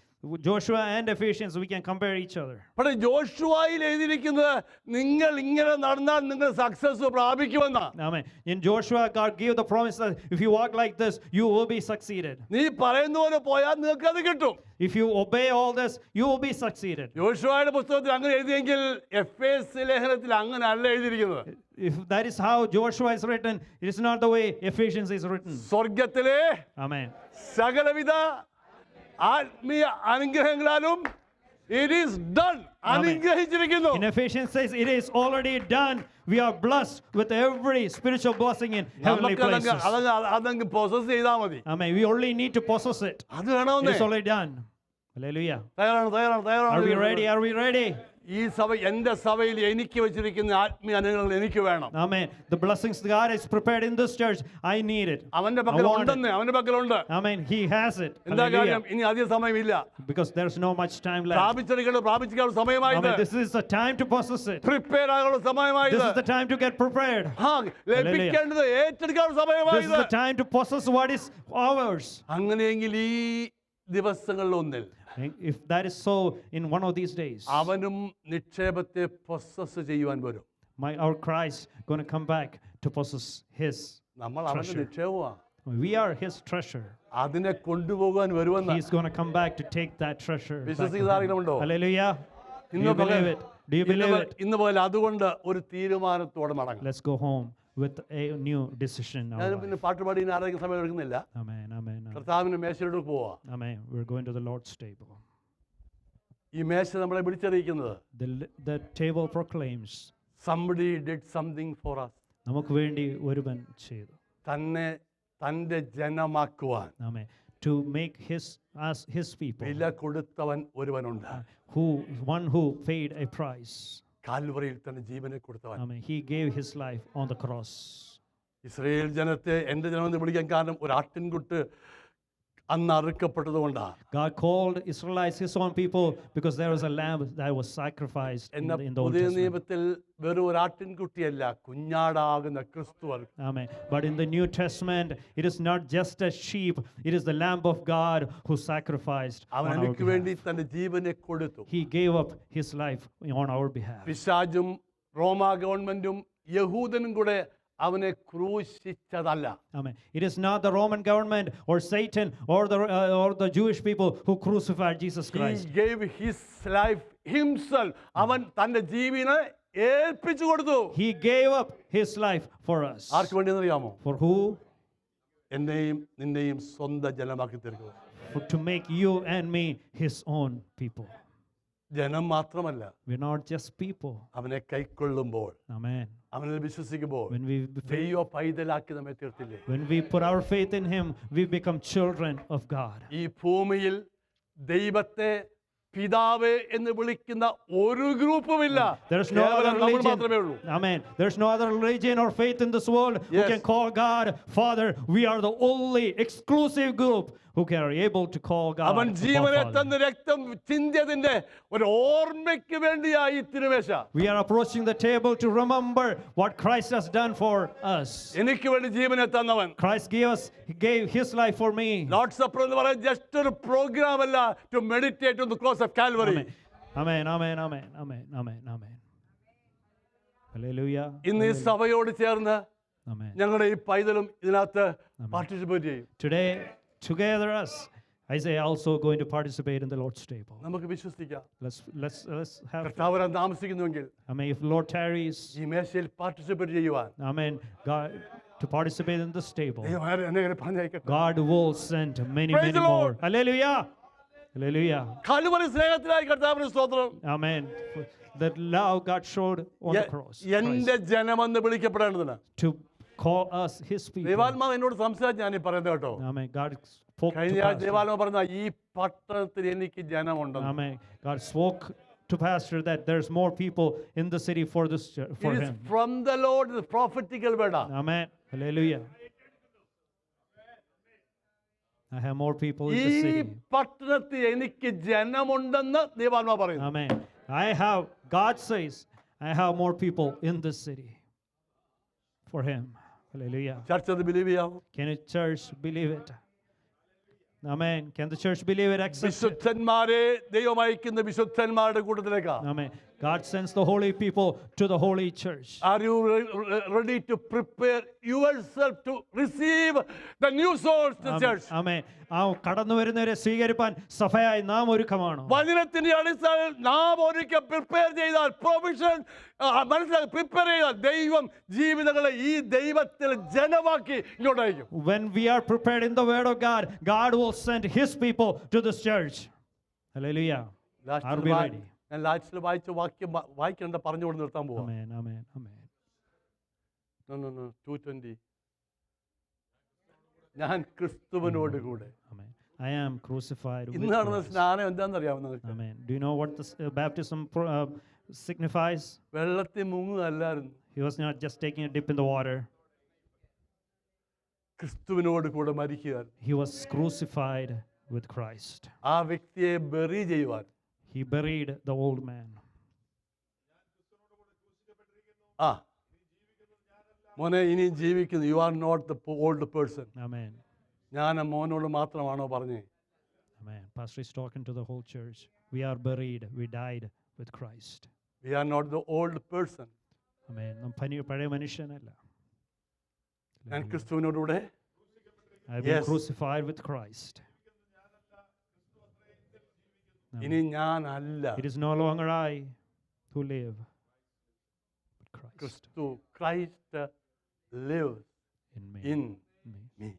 Joshua and Ephesians, we can compare each other. പക്ഷേ ജോഷുവയിൽ എഴുതിയിരിക്കുന്നത് നിങ്ങൾ ഇങ്ങനെ നടന്നാൽ നിങ്ങൾ success പ്രാപിക്കുമെന്നാ. Amen. In Joshua, God gave the promise that if you walk like this, you will be succeeded. നീ പറയുന്ന പോലെ പോയാൽ നിങ്ങൾക്ക് അത് കിട്ടും. If you obey all this, you will be succeeded. ജോഷുവയുടെ പുസ്തകത്തിൽ അങ്ങനെ എഴുതിയെങ്കിൽ എഫേസ്യ ലേഖനത്തിൽ അങ്ങനെ അല്ല എഴുതിയിരിക്കുന്നത്. If that is how Joshua is written, it is not the way Ephesians is written. സ്വർഗ്ഗത്തിലെ Amen. സകലവിധ ആത്മീയ അനുഗ്രഹങ്ങളാലും it is done. അനുഗ്രഹിച്ചിരിക്കുന്നു. In Ephesians says it is already done. We are blessed with every spiritual blessing in heavenly places. അതങ്ങ് possess ചെയ്താൽ മതി. Amen. We only need to possess it. അത് വേണമെന്നേ. It is already done. Hallelujah. തയ്യാറാണ്. Are we ready? Are we ready? ഈ സഭ എൻ്റെ സഭയിൽ എനിക്ക് വെച്ചിരിക്കുന്ന ആത്മീയ അനുഗ്രഹങ്ങൾ എനിക്ക് വേണം. Amen. The blessings God has prepared in this church, I need it. അവന്റെ പക്കലുണ്ടെന്ന്, അവന്റെ പക്കലുണ്ട്. Amen. He has it. എന്താ കാര്യം? ഇനി അധിക സമയമില്ല. Because there's no much time left. പ്രാപിച്ചെടുക്കാനുള്ള സമയമായത്. Amen. This is the time to possess it. Prepare ആകാനുള്ള സമയമായത്. This is the time to get prepared. ലഭിക്കേണ്ടത് ഏറ്റെടുക്കാനുള്ള സമയമായത്. This is the time to possess what is ours. അങ്ങനെയെങ്കിൽ ഈ ദിവസങ്ങളിലൊന്നിൽ if that is so in one of these days, അവനും നിക്ഷേപത്തെ possess ചെയ്യുവാൻ വരും. Our Christ going to come back to possess his നമ്മൾ അവന്റെ നിക്ഷേപമാണ്. We are his treasure. അതിനെ കൊണ്ടുപോകാൻ വരുമെന്ന്. He is going to come back to take that treasure. വിശ്വസിക്കുന്നുണ്ടോ? Hallelujah. Do you believe it? Do you believe it? ഇന്ന് പോലെ അതുകൊണ്ട് ഒരു തീരുമാനത്തോടെ മടങ്ങാം. Let's go home with a new decision. ഞാൻ പിന്നെ പാട്ടുപാടി ആരാധിക്കുന്ന സമയം എടുക്കുന്നില്ല. Amen. Amen. കർത്താവിന്റെ മേശയിലോട്ട് പോവാ. Amen. We're going to the Lord's table. ഈ മേശ നമ്മളെ വിളിച്ചറിയിക്കുന്നത് The table proclaims, somebody did something for us. നമുക്ക് വേണ്ടി ഒരുവൻ ചെയ്തു. തന്നെ തൻ്റെ ജനമാക്കുവാൻ Amen. To make us his people. വില കൊടുത്തവൻ ഒരുവനുണ്ട്. One who paid a price. കാൽവറിയിൽ തന്റെ ജീവനെ കൊടുത്തവൻ. Amen. He gave his life on the cross. Israel ജനത്തെ എൻ്റെ ജനമെന്ന് വിളിക്കാൻ കാരണം ഒരു ആട്ടിൻകുട്ട് അന്ന് അറുക്കപ്പെട്ടതുകൊണ്ടാണ്. God called Israelites his own people because there was a lamb that was sacrificed in the Old പുതിയ Testament. നിയമത്തിൽ വെറും ഒരു ആട്ടിൻകുട്ടിയല്ല, കുഞ്ഞാടാകുന്ന ക്രിസ്തു. Amen. But in the New Testament, it is not just a sheep, it is the Lamb of God who sacrificed on അവൻ our എനിക്ക് വേണ്ടി behalf. തന്റെ ജീവനെ കൊടുത്തു. He gave up his life on our behalf. പിശാചും റോമാ ഗവൺമെന്റും യഹൂദനും കൂടെ അവനെ ക്രൂശിച്ചതല്ല. Amen. It is not the Roman government or Satan or the Jewish people who crucified Jesus Christ. He gave his life himself. അവൻ തന്റെ ജീവനെ ഏൽപ്പിച്ചു കൊടുത്തു. He gave up his life for us. ആർക്ക് വേണ്ടിയെന്ന് അറിയാമോ? For who? എന്നെയും നിന്നെയും സ്വന്തം ജനമാക്കി തീർക്കുക. To make you and me his own people. ജനം മാത്രമല്ല, We're not just people. അവനെ കൈക്കൊള്ളുമ്പോൾ, Amen. അവനിൽ വിശ്വസിക്കുമ്പോൾ When we ദൈവ പൈതലാക്കി നമ്മെ തീർത്തില്ലേ? When we put our faith in him, we become children of God. ഈ ഭൂമിയിൽ ദൈവത്തെ പിതാവേ എന്ന് വിളിക്കുന്ന ഒരു ഗ്രൂപ്പുമില്ല. There's no other നമ്മൾ മാത്രമേ ഉള്ളൂ. religion. Amen. There's no other religion or faith in this world who Yes. can call God Father. We are the only exclusive group who are able to call God അവൻ Abba, ജീവനെ Father. തന്ന രക്തം ചിന്തിയതിന്റെ ഒരു ഓർമ്മയ്ക്ക് വേണ്ടിയായി ഈ തിരുമേശ. We are approaching the table to remember what Christ has done for us. എനിക്ക് വേണ്ടി ജീവനെ തന്നവൻ. Christ gave his life for me. Lord Supper എന്ന് പറയുന്നത് ജസ്റ്റ് ഒരു പ്രോഗ്രാം അല്ല, to meditate on the cross of Calvary. Amen. Amen. Amen. Amen. Amen. Amen. Hallelujah. ഇന്ന് ഈ സഭയോട് ചേർന്ന് Amen. ഞങ്ങളുടെ ഈ പൈതലും ഇതിനകത്ത് പാർട്ടിസിപ്പേറ്റ് ചെയ്യും. Today, together us, Isaiah also going to participate in the Lord's table. നമുക്ക് വിശ്വസിക്കാം. Let's have. കർത്താവ് വരാൻ താമസിക്കുന്നുവെങ്കിൽ Amen. If Lord tarries, ഈ മേശയിൽ പാർട്ടിസിപ്പേറ്റ് ചെയ്യുവാൻ Amen. God to participate in this table. ദൈവം എന്നെ പറഞ്ഞയക്കട്ടെ. God will send many, Praise many the more. Lord. Hallelujah. Hallelujah. Calvary സ്നേഹത്തിനായി കർത്താവിന് സ്തോത്രം. Amen. That love God showed on the cross. എന്റെ ജനമെന്ന് വിളിക്കപ്പെടേണ്ടതിന് To call us his people. ദൈവാത്മാവ് എന്നോട് സംസാരിച്ച് ഞാൻ ഈ പറയുന്നത് കേട്ടോ. Amen. God spoke to കഴിഞ്ഞ Pastor. ദൈവാത്മാവ് പറഞ്ഞ ഈ പട്ടണത്തിൽ എനിക്ക് ജനമുണ്ടെന്ന്. Amen. God spoke to Pastor that there's more people in the city for this for It is him. from the Lord, the prophetical word. Amen. Hallelujah. I have more people in the ഈ city. പട്ടണത്തിൽ എനിക്ക് ജനമുണ്ടെന്ന് ദൈവാത്മാവ് പറയുന്നു. Amen. God says, I have more people in this city for him. Hallelujah. ചർച്ച അത് believe ചെയ്യാമോ? Can the church believe it? Amen. Can the church believe it? Accept it? വിശുദ്ധന്മാരെ ദൈവം അയക്കുന്ന വിശുദ്ധന്മാരുടെ കൂട്ടത്തിലേക്കാ. Amen. God sends the holy people to the holy church. Are you ready to prepare yourself to receive the new souls to church? Amen. കടന്നു വരുന്നവരെ സ്വീകരിപ്പാൻ സഭയായി നാം ഒരുക്കമാണോ? വചനത്തിന്റെ അടിസ്ഥാനത്തിൽ നാം ഒരിക്കൽ പ്രിപ്പയർ ചെയ്താൽ പ്രൊവിഷൻ മനസ്സിലാക്കി പ്രിപ്പയർ ചെയ്താൽ ദൈവം ജീവിതങ്ങളെ ഈ ദൈവത്തിൽ ജനമാക്കി ഇങ്ങോട്ട് അയക്കും. When we are prepared in the word of God, God will send his people to this church. Hallelujah. Are we ready? ഞാൻ ലാസ്റ്റിൽ വായിച്ച വാക്യം വായിക്കേണ്ട പറഞ്ഞുകൊണ്ട് നിർത്താൻ പോവാം. Amen. Amen. Amen. No, 2:20. ഞാൻ ക്രിസ്തുവിനോട് കൂടെ. Amen. I am crucified with ഇന്ന് നടന്ന Christ. സ്നാനം എന്താണെന്നറിയാമോ നിങ്ങൾക്ക്? Amen. Do you know what this baptism signifies? വെള്ളത്തിൽ മുങ്ങുകയല്ലായിരുന്നു. He was not just taking a dip in the water. ക്രിസ്തുവിനോട് കൂടെ മരിക്കുക. He was crucified with Christ. ആ വ്യക്തിയെ ബറി ചെയ്യുവാൻ. He buried the old man. മോനെ ഇനി ജീവിക്കുന്നു. You are not the old person. Amen. ഞാൻ മോനോട് മാത്രമാണോ പറഞ്ഞേ? Amen. Pastor is talking to the whole church. We are buried. We died with Christ. We are not the old person. Amen. പഴയ മനുഷ്യനല്ല. ഞാൻ ക്രിസ്തുവിനോടുകൂടെ. I have been crucified with Christ. ഇനി ഞാനല്ല. It is no longer I who live, but Christ. Christ lives in me.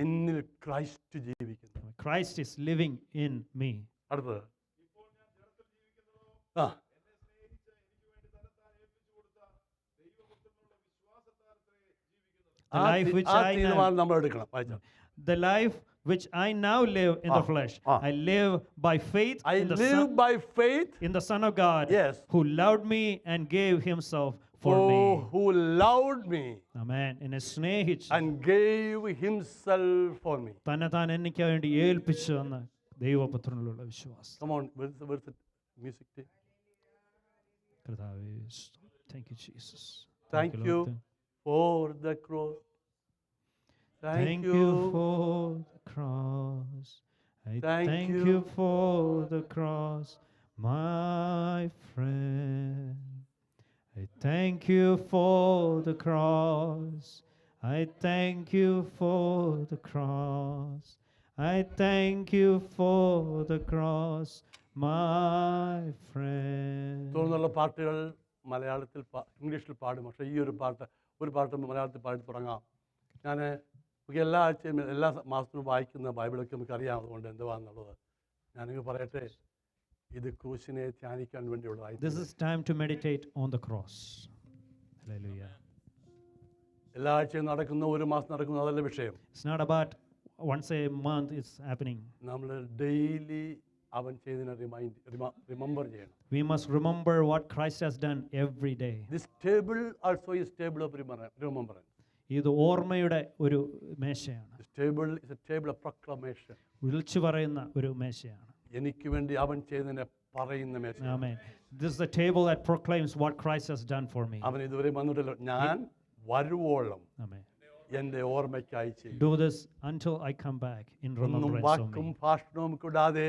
എന്നിൽ Christ ജീവിക്കുന്നു. Christ is living in me. അടുത്തത് ആ The life which ആ I now, തീരുമാനം നമ്മൾ എടുക്കണം. വായിച്ചോ. the life which I now live in the flesh, I live by faith I in the live Son, by faith. in the Son of God, Yes. who loved me and gave Himself for Oh, me. who loved me Amen. എന്നെ സ്നേഹിച്ചു and gave himself for me. തന്നെ താൻ എനിക്ക് വേണ്ടി ഏൽപ്പിച്ചു എന്ന ദൈവപുത്രനിലുള്ള വിശ്വാസം. Come on, where's the music team? കർത്താവേ, thank you Jesus. Thank Lord. you for the cross. Thank you for the cross. I thank you for the cross, my friend. I thank you for the cross. I thank you for the cross. I thank you for the cross, my friend. തുടർന്നുള്ള പാട്ടുകൾ മലയാളത്തിൽ ഇംഗ്ലീഷിൽ പാടും. പക്ഷേ ഈ ഒരു പാട്ട് മലയാളത്തിൽ പാടി തുടങ്ങാം. ഞാൻ എല്ലാ ആഴ്ചയും എല്ലാ മാസത്തിലും വായിക്കുന്ന ബൈബിളൊക്കെ നമുക്കറിയാം. അതുകൊണ്ട് എന്തുവാന്നുള്ളത് ഞാനിങ്ങ് പറയട്ടെ. ഇത് ക്രൂശിനെ ധ്യാനിക്കാൻ വേണ്ടിയുള്ളതായി. This is time to meditate on the cross. Hallelujah. എല്ലാ ആഴ്ചയും നടക്കുന്ന ഒരു മാസം നടക്കുന്ന അതല്ല വിഷയം. It's not about once a month it's happening. നമ്മൾ ഡെയിലി അവൻ ചെയ്തതിനെ റിമെമ്പർ ചെയ്യണം. We must remember what Christ has done every day. This table also is table of remembrance. ഇത് ഓർമ്മയുടെ ഒരു മേശയാണ്. This table is a table of proclamation. വിളിച്ചു പറയുന്ന ഒരു മേശയാണ്. എനിക്ക് വേണ്ടി അവൻ ചെയ്തതിനെ പറയുന്ന മേശ. Amen. This is the table that proclaims what Christ has done for me. അവൻ ഇതുവരെ വന്നിട്ടില്ല. ഞാൻ വരുവോളം Amen. എൻ്റെ ഓർമ്മയ്ക്കായി ചെയ്യും. Do this until I come back in remembrance of വാക്കും me. ഭാഷണവും കൂടാതെ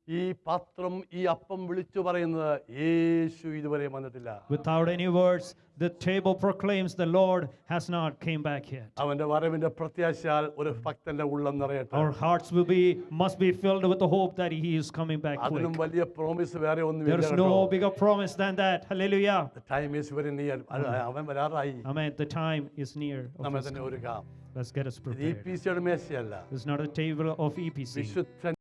ഈ പാത്രം ഈ അപ്പം വിളിച്ചു പറയുന്നത് യേശു ഇതുവരെ വന്നിട്ടില്ല. Without any words, the table proclaims the Lord has not came back yet. അവന്റെ വരവിന്റെ പ്രത്യാശയാൽ ഒരു ഭക്തന്റെ ഉള്ളം നിറയട്ടെ. Our hearts must be filled with the hope that He is coming back അതിനും quick. വലിയ പ്രോമിസ് വേറെ ഒന്നുമില്ല. There is no bigger promise than that. Hallelujah. The time is very near. അവൻ വരാറായി. Amen. The time is near. of നമ്മെ His തന്നെ coming. ഒരുക്കാം. Let's get us ഇത് prepared. EPCയുടെ മേശയല്ല. It's not a table of EPC. വിശുദ്ധ